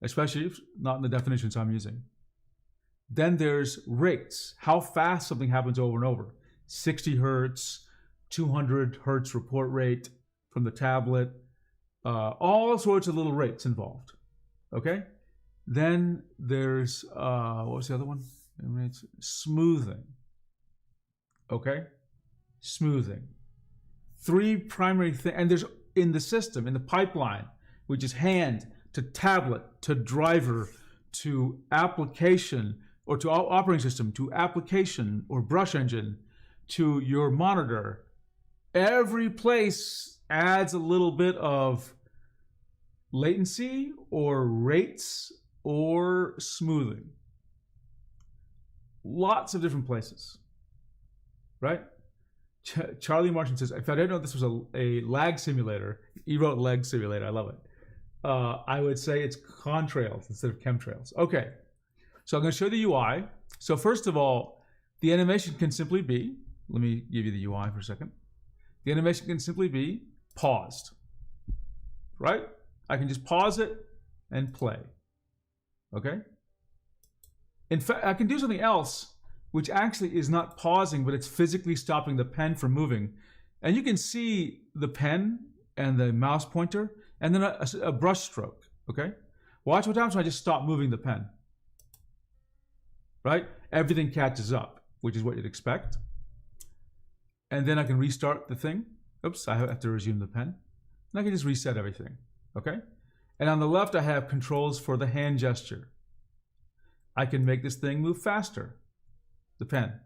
especially not in the definitions I'm using. Then there's rates, how fast something happens over and over. 60 hertz, 200 hertz report rate from the tablet, all sorts of little rates involved. Okay, then there's what was the other one? Smoothing. Okay, smoothing. Three primary things, and there's in the system, in the pipeline, which is hand to tablet to driver to application or to operating system to application or brush engine to your monitor. every place adds a little bit of latency or rates or smoothing. Lots of different places, right? Charlie Martian says, if I didn't know this was a lag simulator, he wrote lag simulator, I love it. I would say it's contrails instead of chemtrails. Okay, so I'm going to show the UI. So first of all, the animation can simply be, let me give you the UI for a second. The animation can simply be paused, right? I can just pause it and play, okay? In fact, I can do something else, which actually is not pausing, but it's physically stopping the pen from moving. And you can see the pen and the mouse pointer, and then a brush stroke, okay? Watch what happens when I just stop moving the pen, right? Everything catches up, which is what you'd expect. And then I can restart the thing. Oops, I have to resume the pen. And I can just reset everything, okay? And on the left, I have controls for the hand gesture. I can make this thing move faster, the pen.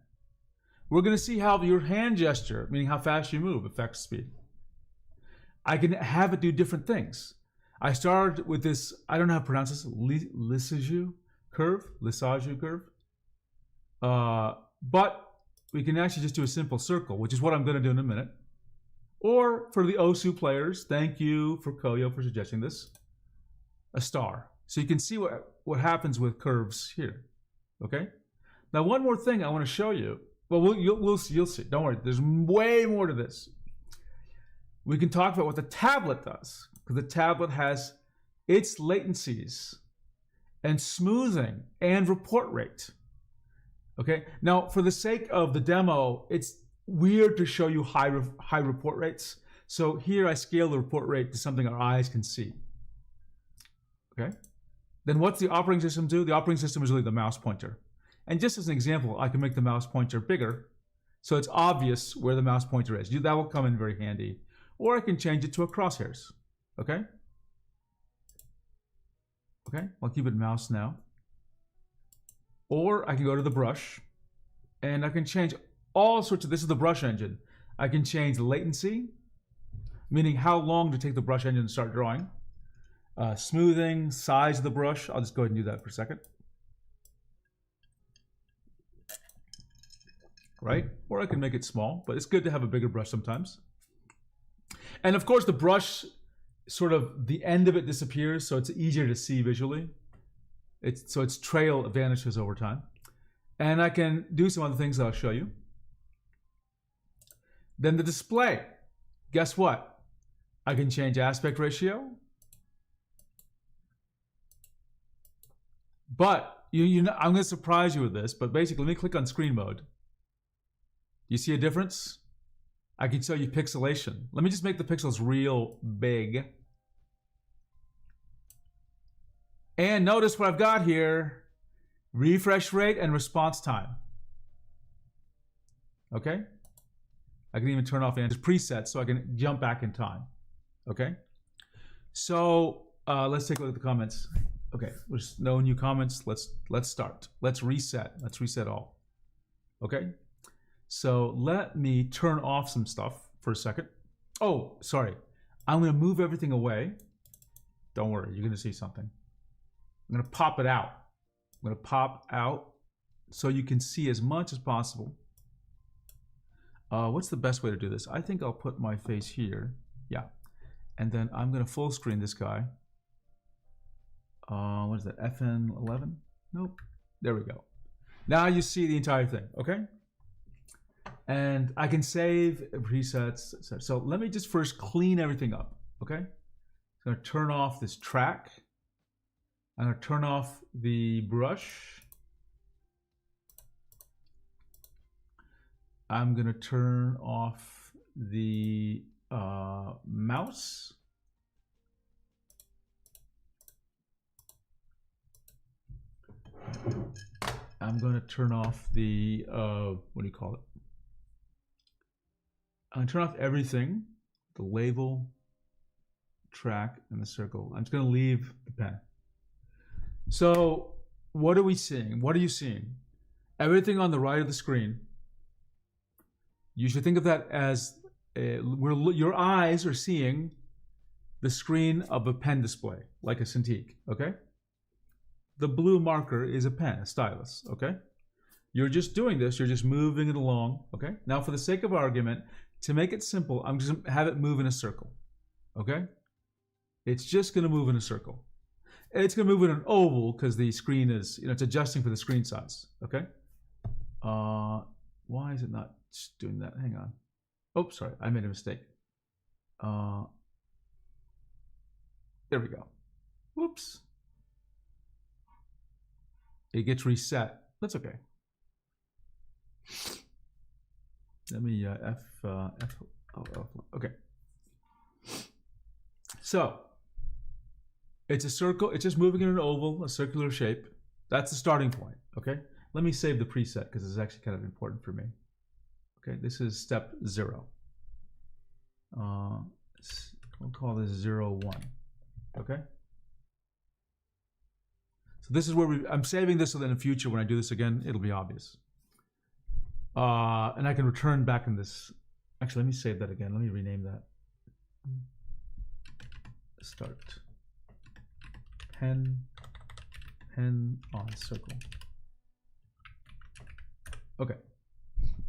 We're going to see how your hand gesture, meaning how fast you move, affects speed. I can have it do different things. I started with this, I don't know how to pronounce this, Lissajou curve, but we can actually just do a simple circle, which is what I'm going to do in a minute. Or for the OSU players, thank you for Koyo for suggesting this, a star. So you can see what happens with curves here, okay? Now one more thing I want to show you. Well, you'll see. Don't worry, there's way more to this. We can talk about what the tablet does, because the tablet has its latencies and smoothing and report rate. Okay, now for the sake of the demo, it's weird to show you high report rates. So here I scale the report rate to something our eyes can see. Okay, then what's the operating system do? The operating system is really the mouse pointer. And just as an example, I can make the mouse pointer bigger, so it's obvious where the mouse pointer is. That will come in very handy. Or I can change it to a crosshairs, okay? Okay, I'll keep it mouse now. Or I can go to the brush, and I can change all sorts of, this is the brush engine. I can change latency, meaning how long to take the brush engine to start drawing. Smoothing, size of the brush, I'll just go ahead and do that for a second. Right? Or I can make it small, but it's good to have a bigger brush sometimes. And of course the brush, sort of the end of it disappears, so it's easier to see visually. So its trail vanishes over time. And I can do some other things that I'll show you. Then the display. Guess what? I can change aspect ratio. But I'm going to surprise you with this, but basically let me click on screen mode. You see a difference? I can show you pixelation. Let me just make the pixels real big. And notice what I've got here. Refresh rate and response time. Okay? I can even turn off the presets so I can jump back in time. Okay? So let's take a look at the comments. Okay, there's no new comments. Let's start. Let's reset. Let's reset all. Okay? So let me turn off some stuff for a second. Oh, sorry. I'm going to move everything away. Don't worry, you're going to see something. I'm going to pop it out. I'm going to pop out so you can see as much as possible. What's the best way to do this? I think I'll put my face here. Yeah. And then I'm going to full screen this guy. What is that? FN11? Nope. There we go. Now you see the entire thing, okay? And I can save presets. So let me just first clean everything up, okay? I'm going to turn off this track. I'm going to turn off the brush. I'm going to turn off the mouse. I'm going to turn off the, what do you call it? I'm going to turn off everything, the label, track, and the circle. I'm just going to leave the pen. So what are we seeing? What are you seeing? Everything on the right of the screen, you should think of that as your eyes are seeing the screen of a pen display, like a Cintiq, okay? The blue marker is a pen, a stylus, okay? You're just doing this, you're just moving it along, okay? Now, for the sake of argument, to make it simple, I'm just gonna have it move in a circle, okay? It's just gonna move in a circle. It's gonna move in an oval because the screen is, it's adjusting for the screen size, okay? Why is it not doing that? Hang on. Oh, sorry, I made a mistake. There we go. Whoops. It gets reset. That's okay. Let me okay. So it's a circle. It's just moving in an oval, a circular shape. That's the starting point. Okay. Let me save the preset because this is actually kind of important for me. Okay. This is step 0. We'll call this 0, 1. Okay. So this is where I'm saving this so that in the future when I do this again, it'll be obvious. And I can return back in this. Actually, let me save that again. Let me rename that. Start. Pen on circle. Okay.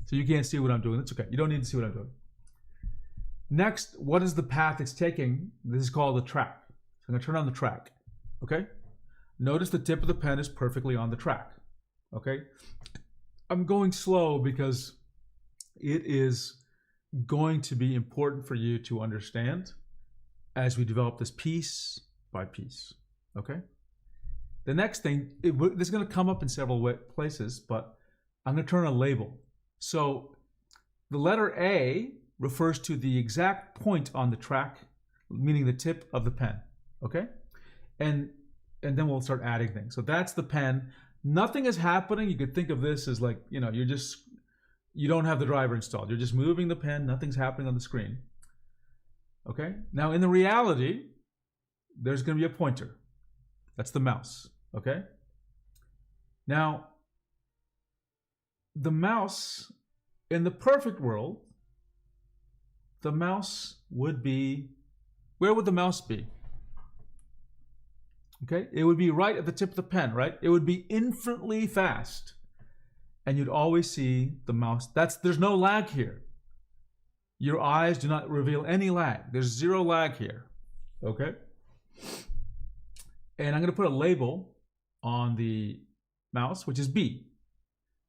So you can't see what I'm doing. That's okay. You don't need to see what I'm doing. Next, what is the path it's taking? This is called the track. So I'm going to turn on the track. Okay? Notice the tip of the pen is perfectly on the track. Okay? I'm going slow because it is going to be important for you to understand as we develop this piece by piece. Okay? The next thing, this is going to come up in several places, but I'm going to turn on a label. So the letter A refers to the exact point on the track, meaning the tip of the pen. Okay? And then we'll start adding things. So that's the pen. Nothing is happening. You could think of this as like, you don't have the driver installed. You're just moving the pen. Nothing's happening on the screen. Okay? Now, in the reality, there's going to be a pointer. That's the mouse. Okay? Now, the mouse, in the perfect world, the mouse would be, where would the mouse be? Okay, it would be right at the tip of the pen, right? It would be infinitely fast. And you'd always see the mouse. There's no lag here. Your eyes do not reveal any lag. There's 0 lag here. Okay? And I'm going to put a label on the mouse, which is B.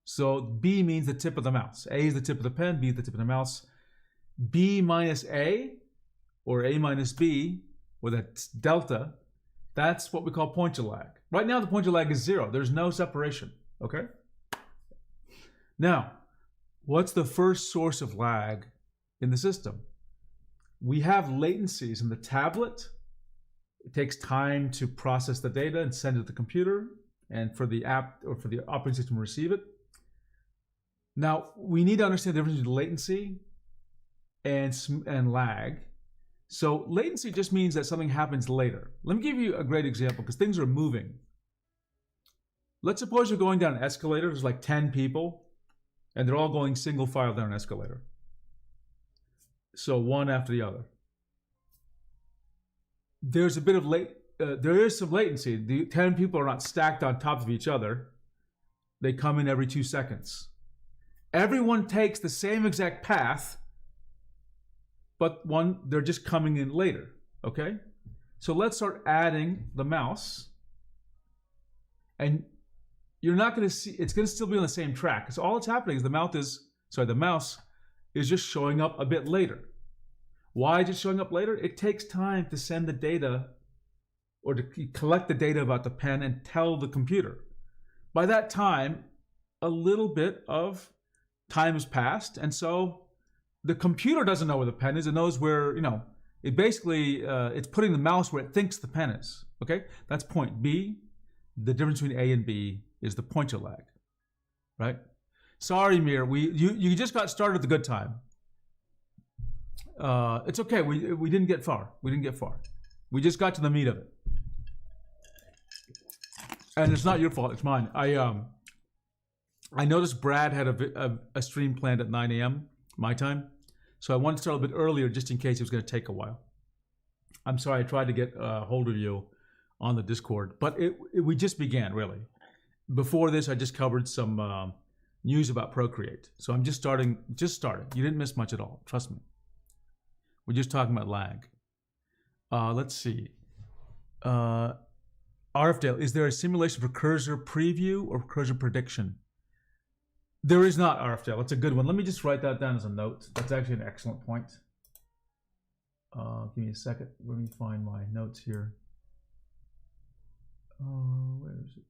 So B means the tip of the mouse. A is the tip of the pen, B is the tip of the mouse. B minus A, or A minus B, or that delta, that's what we call pointer lag. Right now, the pointer lag is 0. There's no separation, okay? Now, what's the first source of lag in the system? We have latencies in the tablet. It takes time to process the data and send it to the computer, and for the app or for the operating system to receive it. Now, we need to understand the difference between latency and lag. So latency just means that something happens later. Let me give you a great example because things are moving. Let's suppose you're going down an escalator. There's like 10 people and they're all going single file down an escalator. So one after the other. There's a bit of there is some latency. The 10 people are not stacked on top of each other. They come in every 2 seconds. Everyone takes the same exact path, but they're just coming in later, okay? So let's start adding the mouse. And you're not gonna see, it's gonna still be on the same track. So all that's happening is the mouse is just showing up a bit later. Why is it showing up later? It takes time to send the data or to collect the data about the pen and tell the computer. By that time, a little bit of time has passed, and so the computer doesn't know where the pen is. It knows where, it basically, it's putting the mouse where it thinks the pen is, okay? That's point B. The difference between A and B is the pointer lag, right? Sorry, Mir, you just got started at the good time. It's okay, we didn't get far. We just got to the meat of it. And it's not your fault, it's mine. I noticed Brad had a stream planned at 9 a.m. my time. So I wanted to start a bit earlier just in case it was going to take a while. I'm sorry, I tried to get a hold of you on the Discord, but we just began, really. Before this, I just covered some news about Procreate. So I'm just starting. You didn't miss much at all, trust me. We're just talking about lag. Let's see. RFDale, is there a simulation for cursor preview or cursor prediction? There is not, RFDale. That's a good one. Let me just write that down as a note. That's actually an excellent point. Give me a second. Let me find my notes here. Where is it?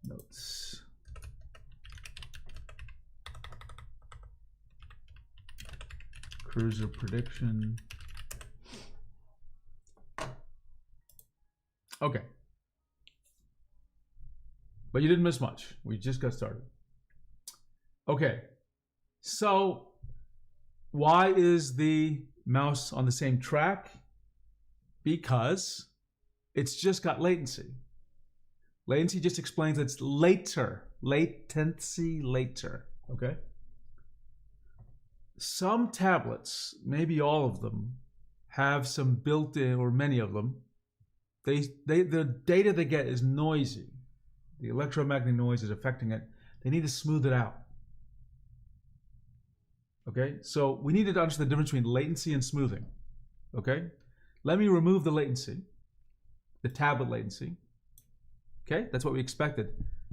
Notes. Cursor prediction. Okay. But you didn't miss much. We just got started. Okay. So why is the mouse on the same track? Because it's just got latency. Latency just explains it's later. Latency later. Okay? Some tablets, maybe all of them, have some built-in, or many of them, the data they get is noisy. The electromagnetic noise is affecting it. They need to smooth it out. Okay? So we need to understand the difference between latency and smoothing. Okay? Let me remove the latency, the tablet latency. Okay? That's what we expected.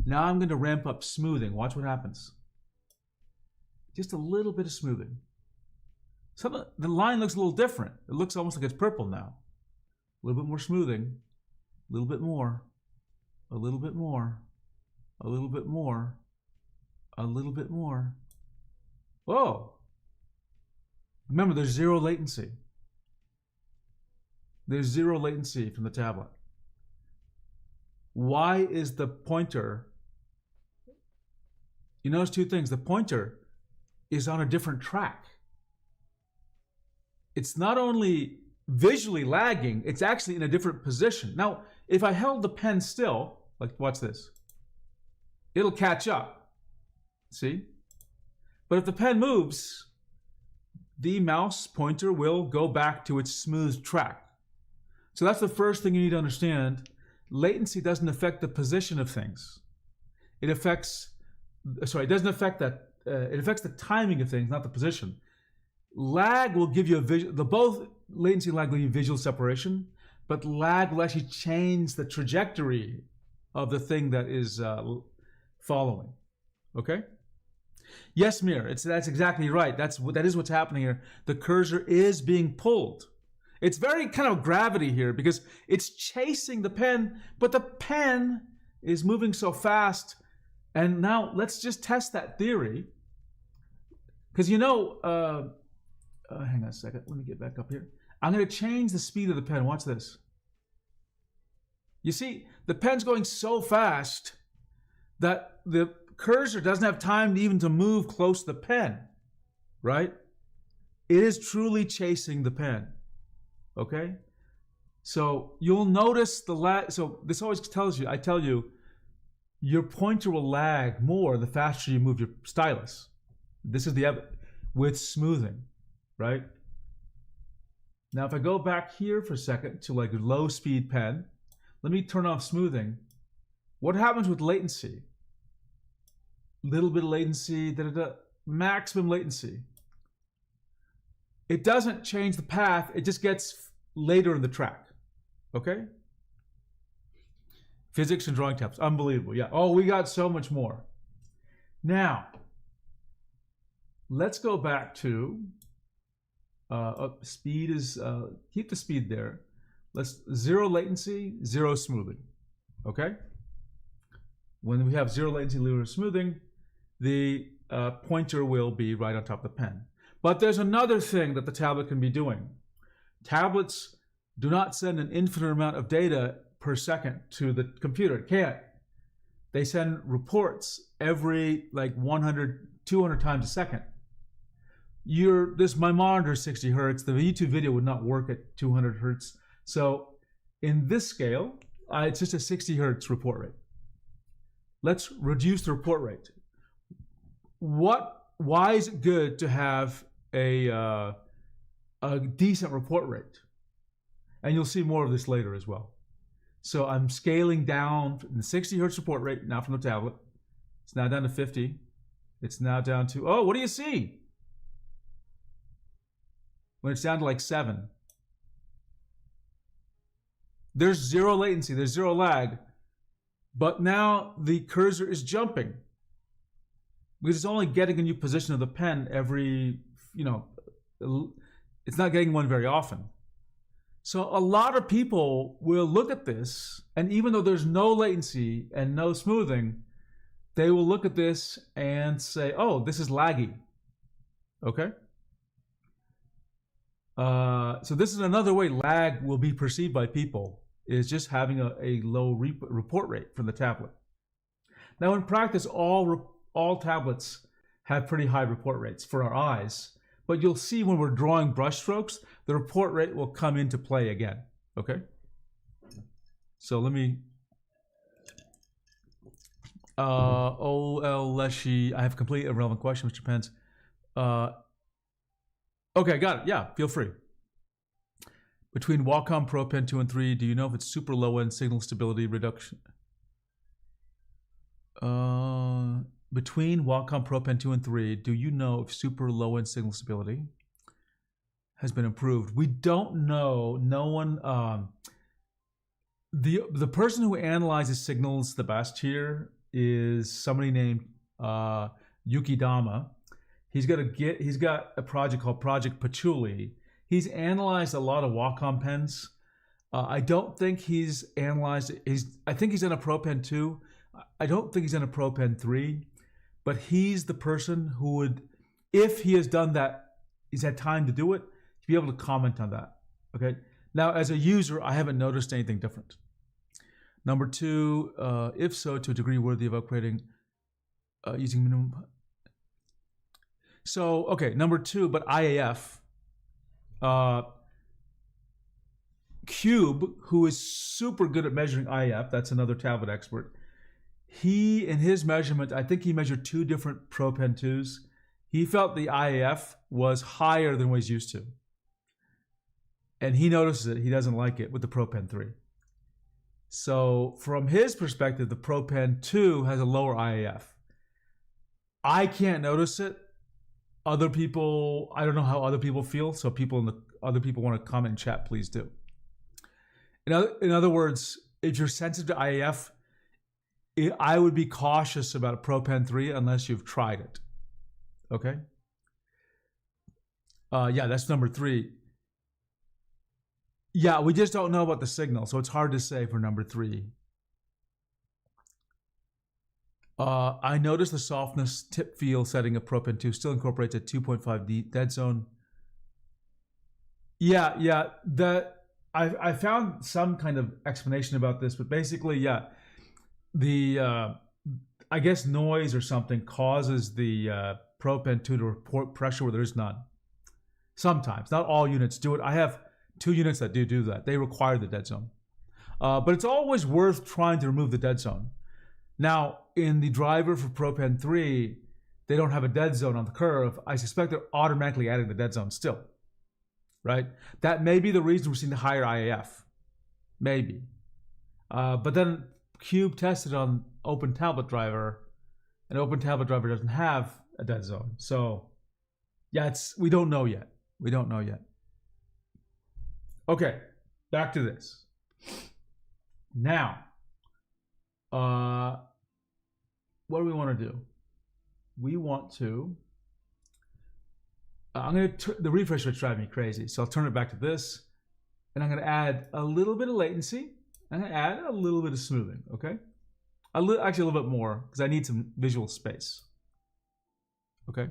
Now I'm going to ramp up smoothing. Watch what happens. Just a little bit of smoothing. The line looks a little different. It looks almost like it's purple now. A little bit more smoothing. A little bit more. A little bit more. A little bit more. A little bit more. Whoa! Remember, there's zero latency. There's zero latency from the tablet. Why is the pointer... You notice two things. The pointer is on a different track. It's not only visually lagging, it's actually in a different position. Now, if I held the pen still, like watch this, it'll catch up. See? But if the pen moves, the mouse pointer will go back to its smooth track. So that's the first thing you need to understand. Latency doesn't affect the position of things. It affects, sorry, it doesn't affect that, it affects the timing of things, not the position. Lag will give you a visual, both latency and lag will give you visual separation, but lag will actually change the trajectory of the thing that is following. Okay? Yes, Mir, that's exactly right. That is what's happening here. The cursor is being pulled. It's very kind of gravity here because it's chasing the pen, but the pen is moving so fast. And now let's just test that theory. Because you know, hang on a second. Let me get back up here. I'm going to change the speed of the pen. Watch this. You see, the pen's going so fast that the cursor doesn't have time even to move close to the pen, right? It is truly chasing the pen, okay? So you'll notice the lag. So this always tells you, I tell you, your pointer will lag more the faster you move your stylus. This is the evidence with smoothing, right? Now, if I go back here for a second to like a low speed pen, let me turn off smoothing. What happens with latency? Little bit of latency, maximum latency. It doesn't change the path, it just gets later in the track, okay? Physics and drawing tabs, unbelievable, yeah. Oh, we got so much more. Now, let's go back to, speed is, keep the speed there. Let's, zero latency, zero smoothing, okay? When we have zero latency, zero smoothing, the pointer will be right on top of the pen. But there's another thing that the tablet can be doing. Tablets do not send an infinite amount of data per second to the computer. It can't. They send reports every like 100, 200 times a second. My monitor is 60 hertz. The YouTube video would not work at 200 hertz. So in this scale, it's just a 60 hertz report rate. Let's reduce the report rate. What why is it good to have a decent report rate? And you'll see more of this later as well. So I'm scaling down the 60 hertz report rate now from the tablet. It's now down to 50. It's now down to, oh, what do you see? When it's down to like 7. There's zero latency, there's zero lag, but now the cursor is jumping because it's only getting a new position of the pen every, it's not getting one very often. So a lot of people will look at this, and even though there's no latency and no smoothing, they will look at this and say, oh, this is laggy. Okay? So this is another way lag will be perceived by people, is just having a low report rate from the tablet. Now in practice, all tablets have pretty high report rates for our eyes, but you'll see when we're drawing brush strokes, the report rate will come into play again, okay? So let me, O.L. Leshy, I have a complete irrelevant question, Mr. Pence. Okay, got it, yeah, feel free. Between Wacom Pro Pen 2 and 3, do you know if it's super low-end signal stability reduction? Between Wacom Pro Pen 2 and 3, do you know if super low-end signal stability has been improved? We don't know. No one. The person who analyzes signals the best here is somebody named Yuki Dama. He's got a project called Project Patchouli. He's analyzed a lot of Wacom pens. I don't think he's analyzed. I think he's in a Pro Pen 2. I don't think he's in a Pro Pen 3. But he's the person who would, if he has done that, he's had time to do it, he'd be able to comment on that. Okay. Now, as a user, I haven't noticed anything different. Number 2, if so, to a degree worthy of upgrading using minimum. So, okay, number 2, but IAF. Cube, who is super good at measuring IAF, that's another tablet expert. He, in his measurement, I think he measured 2 different Pro Pen 2s. He felt the IAF was higher than what he's used to. And he notices it. He doesn't like it with the Pro Pen 3. So from his perspective, the Pro Pen 2 has a lower IAF. I can't notice it. Other people, I don't know how other people feel. So other people want to comment in chat, please do. In other words, if you're sensitive to IAF, I would be cautious about a Pro Pen 3 unless you've tried it. Okay? Yeah, that's number 3. Yeah, we just don't know about the signal, so it's hard to say for number 3. I noticed the softness tip feel setting of Pro Pen 2 still incorporates a 2.5D dead zone. Yeah, I found some kind of explanation about this, but basically, yeah. I guess noise or something causes the Pro Pen 2 to report pressure where there is none. Sometimes, not all units do it. I have 2 units that do that. They require the dead zone. But it's always worth trying to remove the dead zone. Now, in the driver for Pro Pen 3, they don't have a dead zone on the curve. I suspect they're automatically adding the dead zone still, right? That may be the reason we're seeing the higher IAF. Maybe. But then Cube tested on Open Tablet Driver, and Open Tablet Driver doesn't have a dead zone. So, yeah, we don't know yet. We don't know yet. Okay, back to this. Now, what do we want to do? We want to. The refresh rate's driving me crazy, so I'll turn it back to this, and I'm going to add a little bit of latency. I'm going to add a little bit of smoothing, okay? Actually, a little bit more, because I need some visual space. Okay?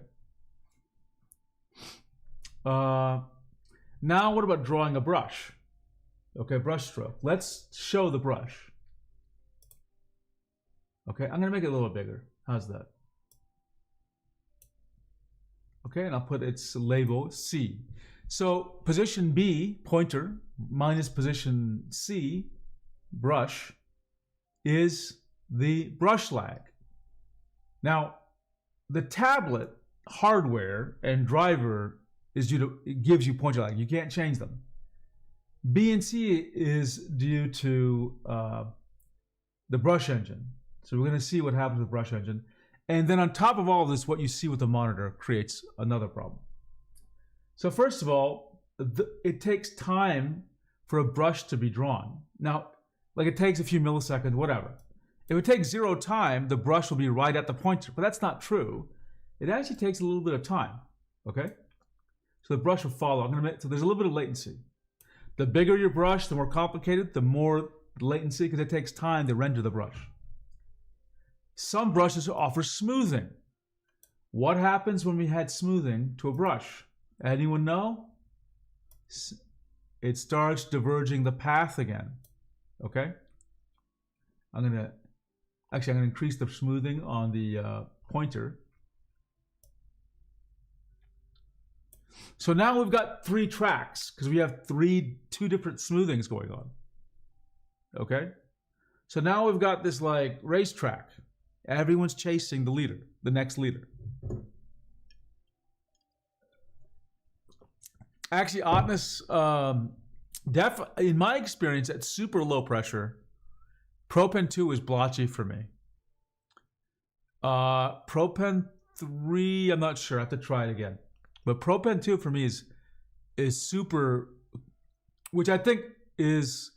Now, what about drawing a brush? Okay, brush stroke. Let's show the brush. Okay, I'm going to make it a little bigger. How's that? Okay, and I'll put its label C. So, position B, pointer, minus position C, brush, is the brush lag. Now, the tablet hardware and driver is due to, it gives you pointer lag. You can't change them. B and C is due to the brush engine. So we're going to see what happens with the brush engine. And then on top of all of this, what you see with the monitor creates another problem. So first of all, it takes time for a brush to be drawn. Now, like it takes a few milliseconds, whatever. If it takes 0 time, the brush will be right at the pointer, but that's not true. It actually takes a little bit of time, okay? So the brush will follow. So there's a little bit of latency. The bigger your brush, the more complicated, the more latency, because it takes time to render the brush. Some brushes offer smoothing. What happens when we add smoothing to a brush? Anyone know? It starts diverging the path again, okay? I'm gonna increase the smoothing on the pointer. So now we've got 3 tracks because we have two different smoothings going on. Okay? So now we've got this like racetrack. Everyone's chasing the leader, the next leader. Actually, oddness, in my experience at super low pressure, Propen 2 is blotchy for me. Propen 3, I'm not sure. I have to try it again. But Propen 2 for me is super, which I think is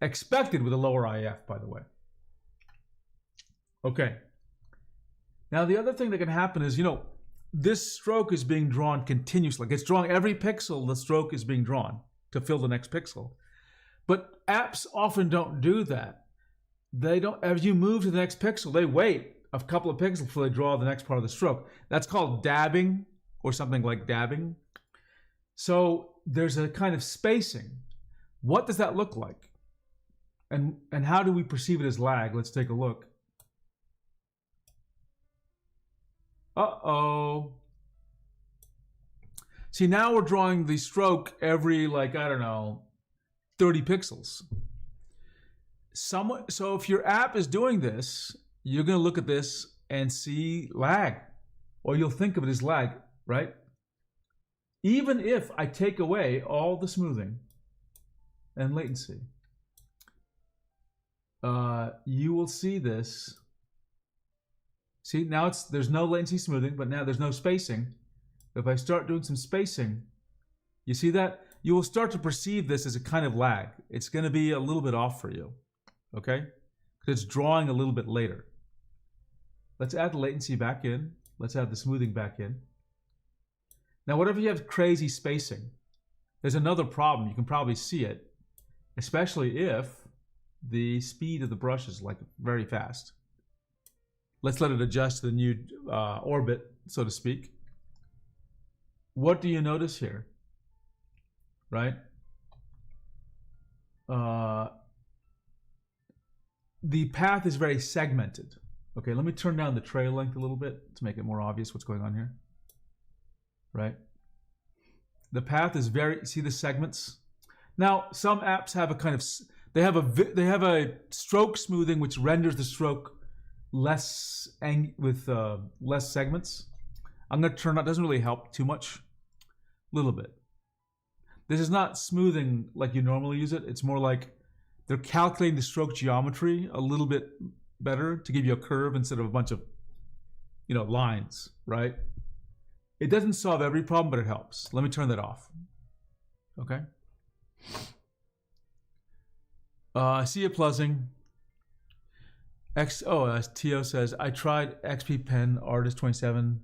expected with a lower IF, by the way. Okay. Now the other thing that can happen is, this stroke is being drawn continuously. Like it's drawing every pixel, the stroke is being drawn to fill the next pixel. But apps often don't do that. They don't, as you move to the next pixel, they wait a couple of pixels before they draw the next part of the stroke. That's called dabbing, or something like dabbing. So there's a kind of spacing. What does that look like? And how do we perceive it as lag? Let's take a look. Uh-oh. See, now we're drawing the stroke every, like, I don't know, 30 pixels. So if your app is doing this, you're going to look at this and see lag, or you'll think of it as lag, right? Even if I take away all the smoothing and latency, you will see this. See, now there's no latency smoothing, but now there's no spacing. If I start doing some spacing, you see that? You will start to perceive this as a kind of lag. It's going to be a little bit off for you, okay? Because it's drawing a little bit later. Let's add the latency back in. Let's add the smoothing back in. Now, whatever you have crazy spacing, there's another problem. You can probably see it, especially if the speed of the brush is like very fast. Let's let it adjust to the new orbit, so to speak. What do you notice here? Right? The path is very segmented. Okay, let me turn down the trail length a little bit to make it more obvious what's going on here. Right? The path is very, see the segments? Now, some apps have a kind of, they have a stroke smoothing which renders the stroke less with less segments. I'm going to turn out, doesn't really help too much, a little bit. This is not smoothing like you normally use it. It's more like they're calculating the stroke geometry a little bit better to give you a curve instead of a bunch of, lines, right? It doesn't solve every problem, but it helps. Let me turn that off. Okay. See you, Pluzzing. Tio says, I tried XP Pen Artist 27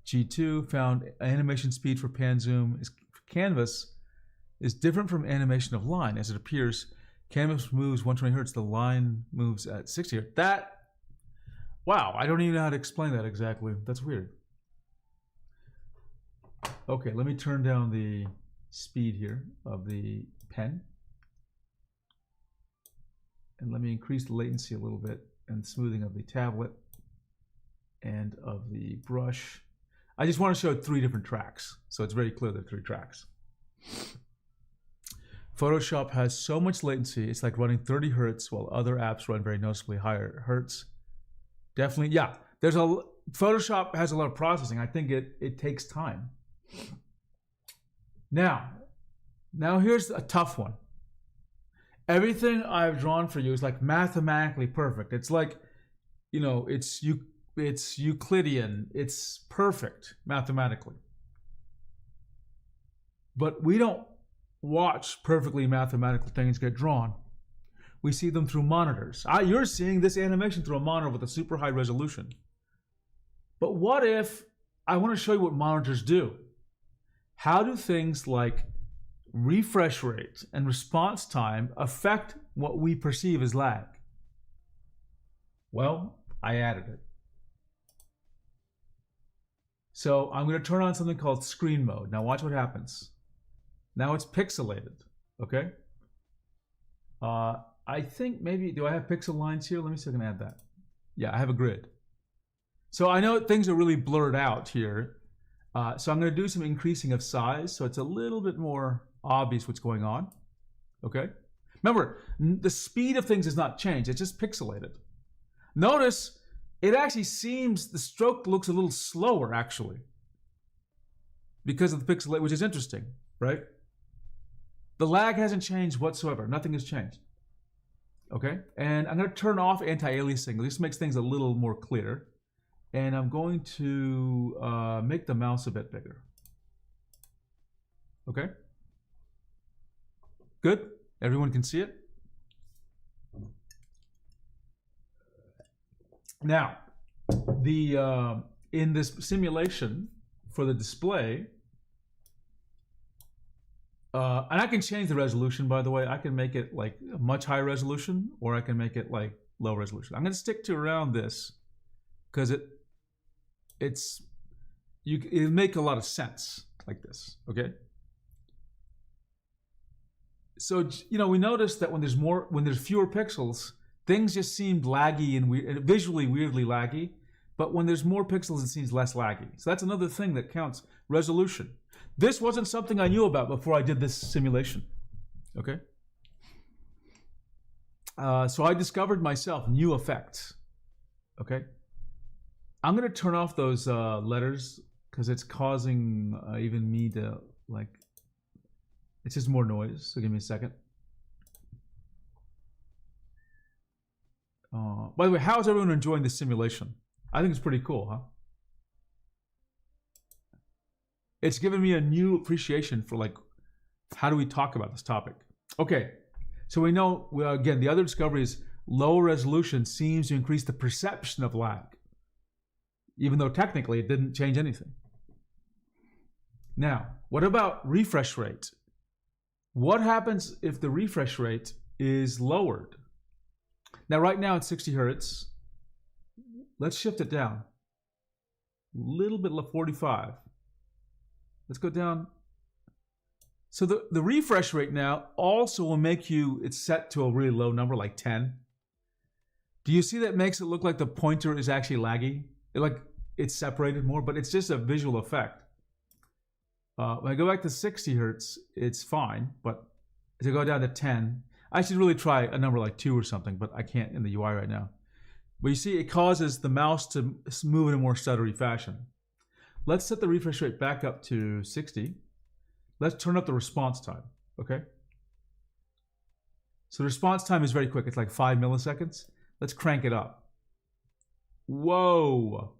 G2, found animation speed for pan zoom for canvas is different from animation of line. As it appears, canvas moves 120 hertz, the line moves at 60 hertz. Wow, I don't even know how to explain that exactly. That's weird. Okay, let me turn down the speed here of the pen. And let me increase the latency a little bit and smoothing of the tablet and of the brush. I just want to show 3 different tracks, so it's very clear there are 3 tracks. Photoshop has so much latency, it's like running 30 hertz while other apps run very noticeably higher hertz. Definitely, yeah. Photoshop has a lot of processing. I think it takes time. Now here's a tough one. Everything I've drawn for you is like mathematically perfect. It's like, it's Euclidean. It's perfect mathematically. But we don't watch perfectly mathematical things get drawn. We see them through monitors. You're seeing this animation through a monitor with a super high resolution. But what if I want to show you what monitors do? How do things like refresh rate and response time affect what we perceive as lag? Well, I added it. So I'm going to turn on something called screen mode. Now watch what happens. Now it's pixelated, okay? I think maybe, do I have pixel lines here? Let me see if I can add that. Yeah, I have a grid. So I know things are really blurred out here. So I'm going to do some increasing of size so it's a little bit more obvious what's going on, okay? Remember, the speed of things has not changed. It's just pixelated. Notice it actually seems the stroke looks a little slower actually because of the pixelate, which is interesting, right? The lag hasn't changed whatsoever. Nothing has changed. Okay, and I'm going to turn off anti-aliasing. This makes things a little more clear. And I'm going to make the mouse a bit bigger. Okay, good. Everyone can see it. Now, in this simulation for the display, and I can change the resolution, by the way. I can make it like a much higher resolution, or I can make it like low resolution. I'm going to stick to around this because it'll make a lot of sense like this. Okay. So we noticed that when there's fewer pixels, things just seemed laggy and weird, visually weirdly laggy. But when there's more pixels, it seems less laggy. So that's another thing that counts: resolution. This wasn't something I knew about before I did this simulation, okay? So I discovered myself new effects, okay? I'm gonna turn off those letters because it's causing even me to it's just more noise, so give me a second. By the way, how is everyone enjoying this simulation? I think it's pretty cool, huh? It's given me a new appreciation for how do we talk about this topic? Okay, so we know, again, the other discovery is low resolution seems to increase the perception of lag, even though technically it didn't change anything. Now, what about refresh rate? What happens if the refresh rate is lowered? Now, right now it's 60 hertz. Let's shift it down. A little bit, 45. Let's go down. So the refresh rate now also will make it's set to a really low number, like 10. Do you see that makes it look like the pointer is actually laggy? It's separated more, but it's just a visual effect. When I go back to 60 hertz, it's fine, but to go down to 10, I should really try a number like 2 or something, but I can't in the UI right now. But you see, it causes the mouse to move in a more stuttery fashion. Let's set the refresh rate back up to 60. Let's turn up the response time, okay? So the response time is very quick. It's like 5 milliseconds. Let's crank it up. Whoa.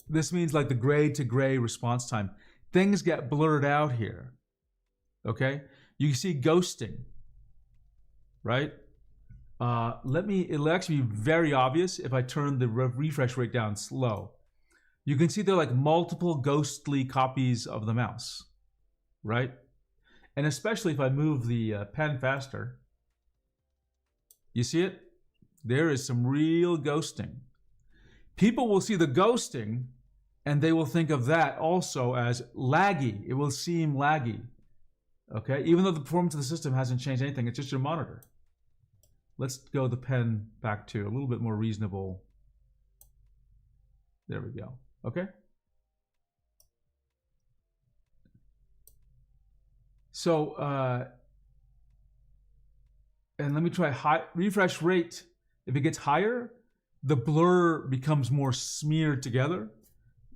This means like the gray to gray response time. Things get blurred out here, okay? You see ghosting, right? It'll actually be very obvious if I turn the refresh rate down slow. You can see there are like multiple ghostly copies of the mouse, right? And especially if I move the pen faster, you see it? There is some real ghosting. People will see the ghosting and they will think of that also as laggy. It will seem laggy, okay? Even though the performance of the system hasn't changed anything, it's just your monitor. Let's go the pen back to a little bit more reasonable. There we go. Okay. So, and let me try high refresh rate. If it gets higher, the blur becomes more smeared together,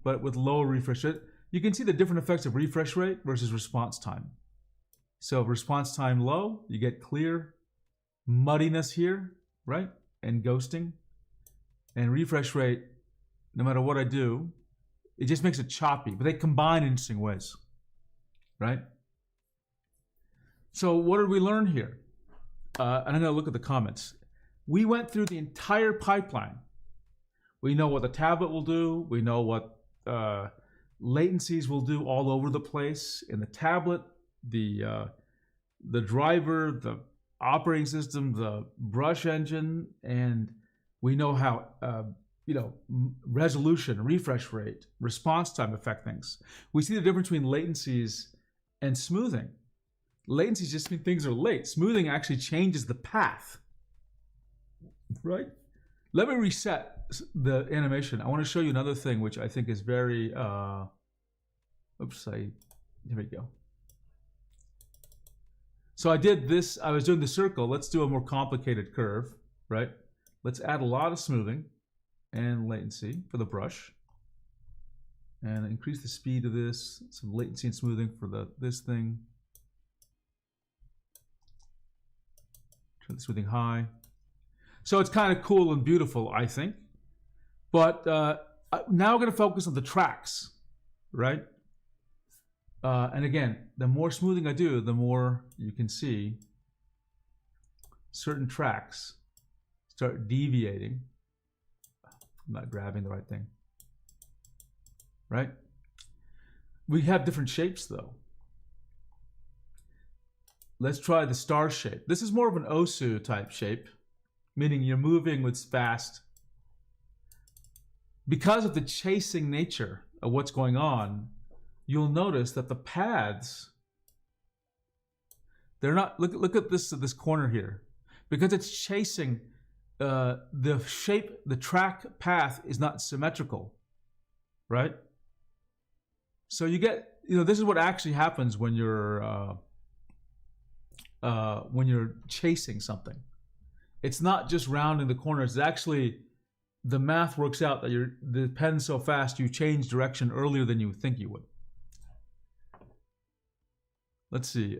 but with lower refresh rate. You can see the different effects of refresh rate versus response time. So response time low, you get clear muddiness here, right? And ghosting. And refresh rate, no matter what I do, it just makes it choppy, but they combine in interesting ways, right? So what did we learn here? And I'm gonna look at the comments. We went through the entire pipeline. We know what the tablet will do. We know what latencies will do all over the place in the tablet, the driver, the operating system, the brush engine, and we know how resolution, refresh rate, response time affect things. We see the difference between latencies and smoothing. Latencies just mean things are late. Smoothing actually changes the path, right? Let me reset the animation. I want to show you another thing which I think is very, here we go. So I did this, I was doing the circle. Let's do a more complicated curve, right? Let's add a lot of smoothing and latency for the brush. And increase the speed of this, some latency and smoothing for this thing. Turn the smoothing high. So it's kind of cool and beautiful, I think. But now we're going to focus on the tracks, right? And again, the more smoothing I do, the more you can see certain tracks start deviating. I'm not grabbing the right thing, right? We have different shapes though. Let's try the star shape. This is more of an Osu type shape, meaning you're moving with fast. Because of the chasing nature of what's going on, you'll notice that the paths, they're not, look at this corner here. Because it's chasing, the shape, the track path is not symmetrical, right? So you get, this is what actually happens when you're chasing something. It's not just rounding the corners. It's actually, the math works out that the pen's so fast, you change direction earlier than you think you would. Let's see.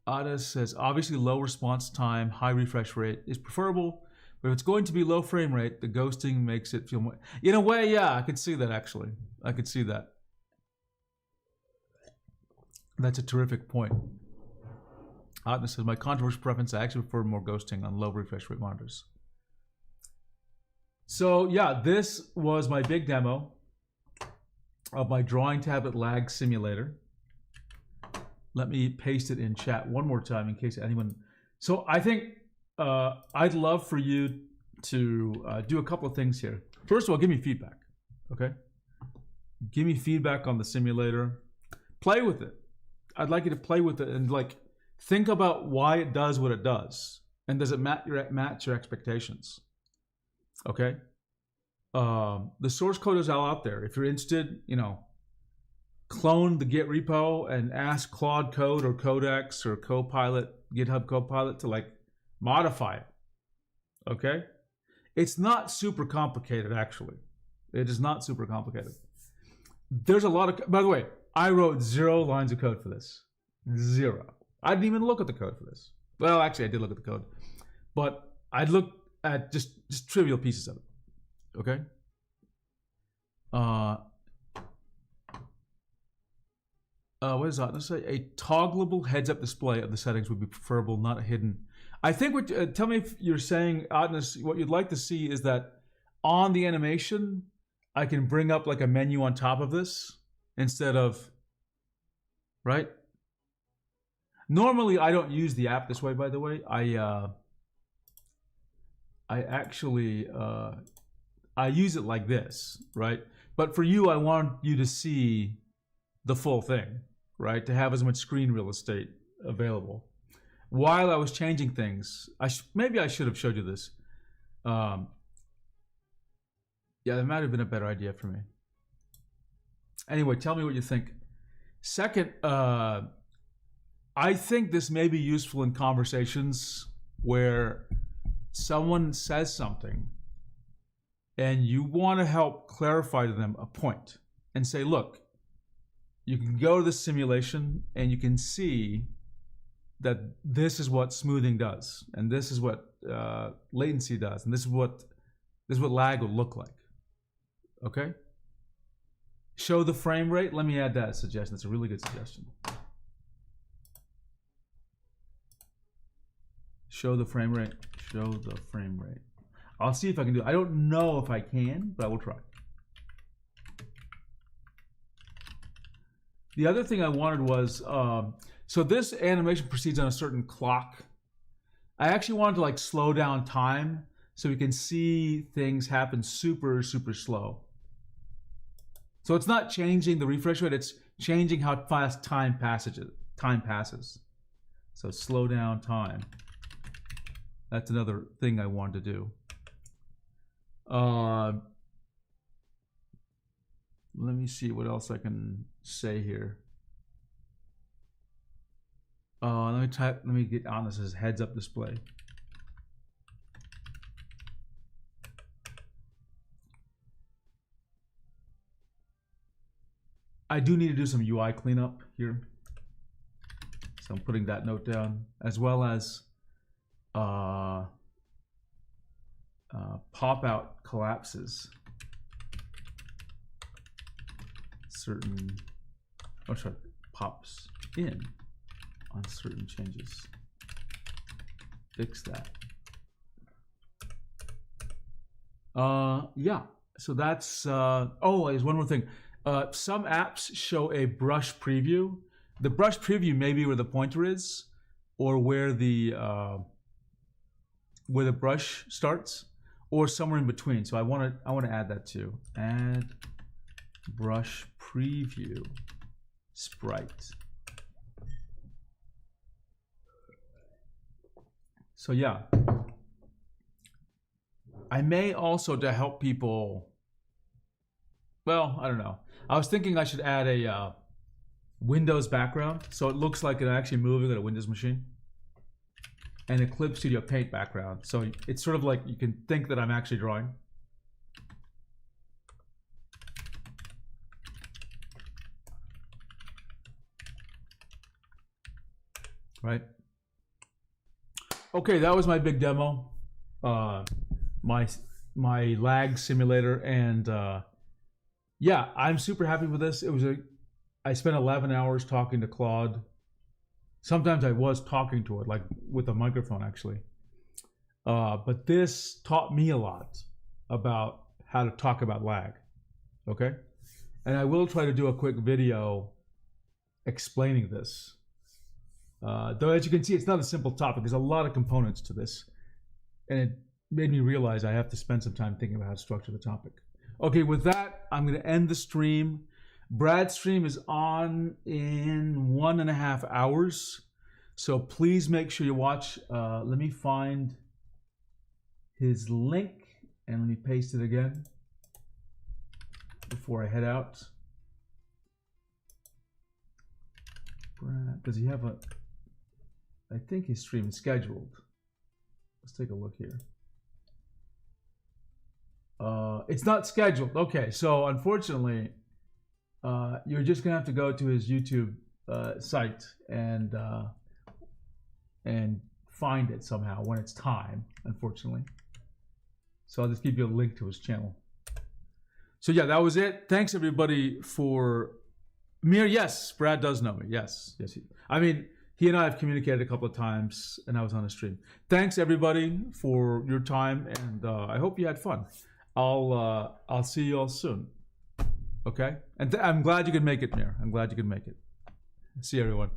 Ada says, obviously low response time, high refresh rate is preferable, but if it's going to be low frame rate, the ghosting makes it feel more... In a way, yeah, I could see that actually. I could see that. That's a terrific point. Ada says, my controversial preference, I actually prefer more ghosting on low refresh rate monitors. So yeah, this was my big demo of my drawing tablet lag simulator. Let me paste it in chat one more time in case anyone... So I think I'd love for you to do a couple of things here. First of all, give me feedback, okay? Give me feedback on the simulator. Play with it. I'd like you to play with it and think about why it does what it does. And does it match your expectations? Okay? The source code is all out there. If you're interested, clone the Git repo and ask Claude Code or Codex or Copilot, GitHub Copilot to modify it. Okay? It's not super complicated, actually. It is not super complicated. There's a lot of, by the way, I wrote 0 lines of code for this. 0. I didn't even look at the code for this. Well, actually, I did look at the code, but I looked at just trivial pieces of it. Okay? What is that? Let's say a toggleable heads-up display of the settings would be preferable, not hidden. I think tell me if you're saying, Adnas, what you'd like to see is that on the animation, I can bring up a menu on top of this instead of, right? Normally, I don't use the app this way, by the way. I actually, I use it like this, right? But for you, I want you to see the full thing, right? To have as much screen real estate available. While I was changing things, maybe I should have showed you this. Yeah, that might have been a better idea for me. Anyway, tell me what you think. Second, I think this may be useful in conversations where someone says something and you want to help clarify to them a point and say, look, you can go to the simulation and you can see that this is what smoothing does, and this is what latency does, and this is what lag will look like. Okay? Show the frame rate. Let me add that suggestion. That's a really good suggestion. Show the frame rate. Show the frame rate. I'll see if I can do it. I don't know if I can, but I will try. The other thing I wanted was, so this animation proceeds on a certain clock. I actually wanted to like slow down time so we can see things happen super, super slow. So it's not changing the refresh rate, it's changing how fast time passes. So slow down time. That's another thing I wanted to do. Let me see what else I can say here. Let me get on this as heads up display. I do need to do some UI cleanup here. So I'm putting that note down, as well as pop-out collapses. Pops in on certain changes. Fix that. Yeah, so that's, oh, there's one more thing. Some apps show a brush preview. The brush preview may be where the pointer is, or where the brush starts, or somewhere in between. So I want to add that too. Add brush preview sprite. So yeah, I may also, to help people, well, I don't know. I was thinking I should add a Windows background, so it looks like it's actually moving at a Windows machine, and a Clip Studio Paint background, so it's sort of like you can think that I'm actually drawing. Right? Okay, that was my big demo. My lag simulator, and yeah, I'm super happy with this. I spent 11 hours talking to Claude. Sometimes I was talking to it, like with a microphone actually. But this taught me a lot about how to talk about lag, okay? And I will try to do a quick video explaining this. Though as you can see, it's not a simple topic. There's a lot of components to this. And it made me realize I have to spend some time thinking about how to structure the topic. Okay, with that, I'm gonna end the stream. Brad's stream is on in 1.5 hours. So please make sure you watch. Let me find his link and let me paste it again before I head out. Brad, does he have a, I think his stream is scheduled. Let's take a look here. It's not scheduled. Okay, so unfortunately, you're just gonna have to go to his YouTube site and find it somehow when it's time, unfortunately. So I'll just give you a link to his channel. So yeah, that was it. Thanks everybody for Mir. Yes, Brad does know me. Yes. I mean, he and I have communicated a couple of times, and I was on a stream. Thanks everybody for your time, and I hope you had fun. I'll see you all soon. Okay, and I'm glad you could make it, Mir. I'm glad you could make it. See you, everyone.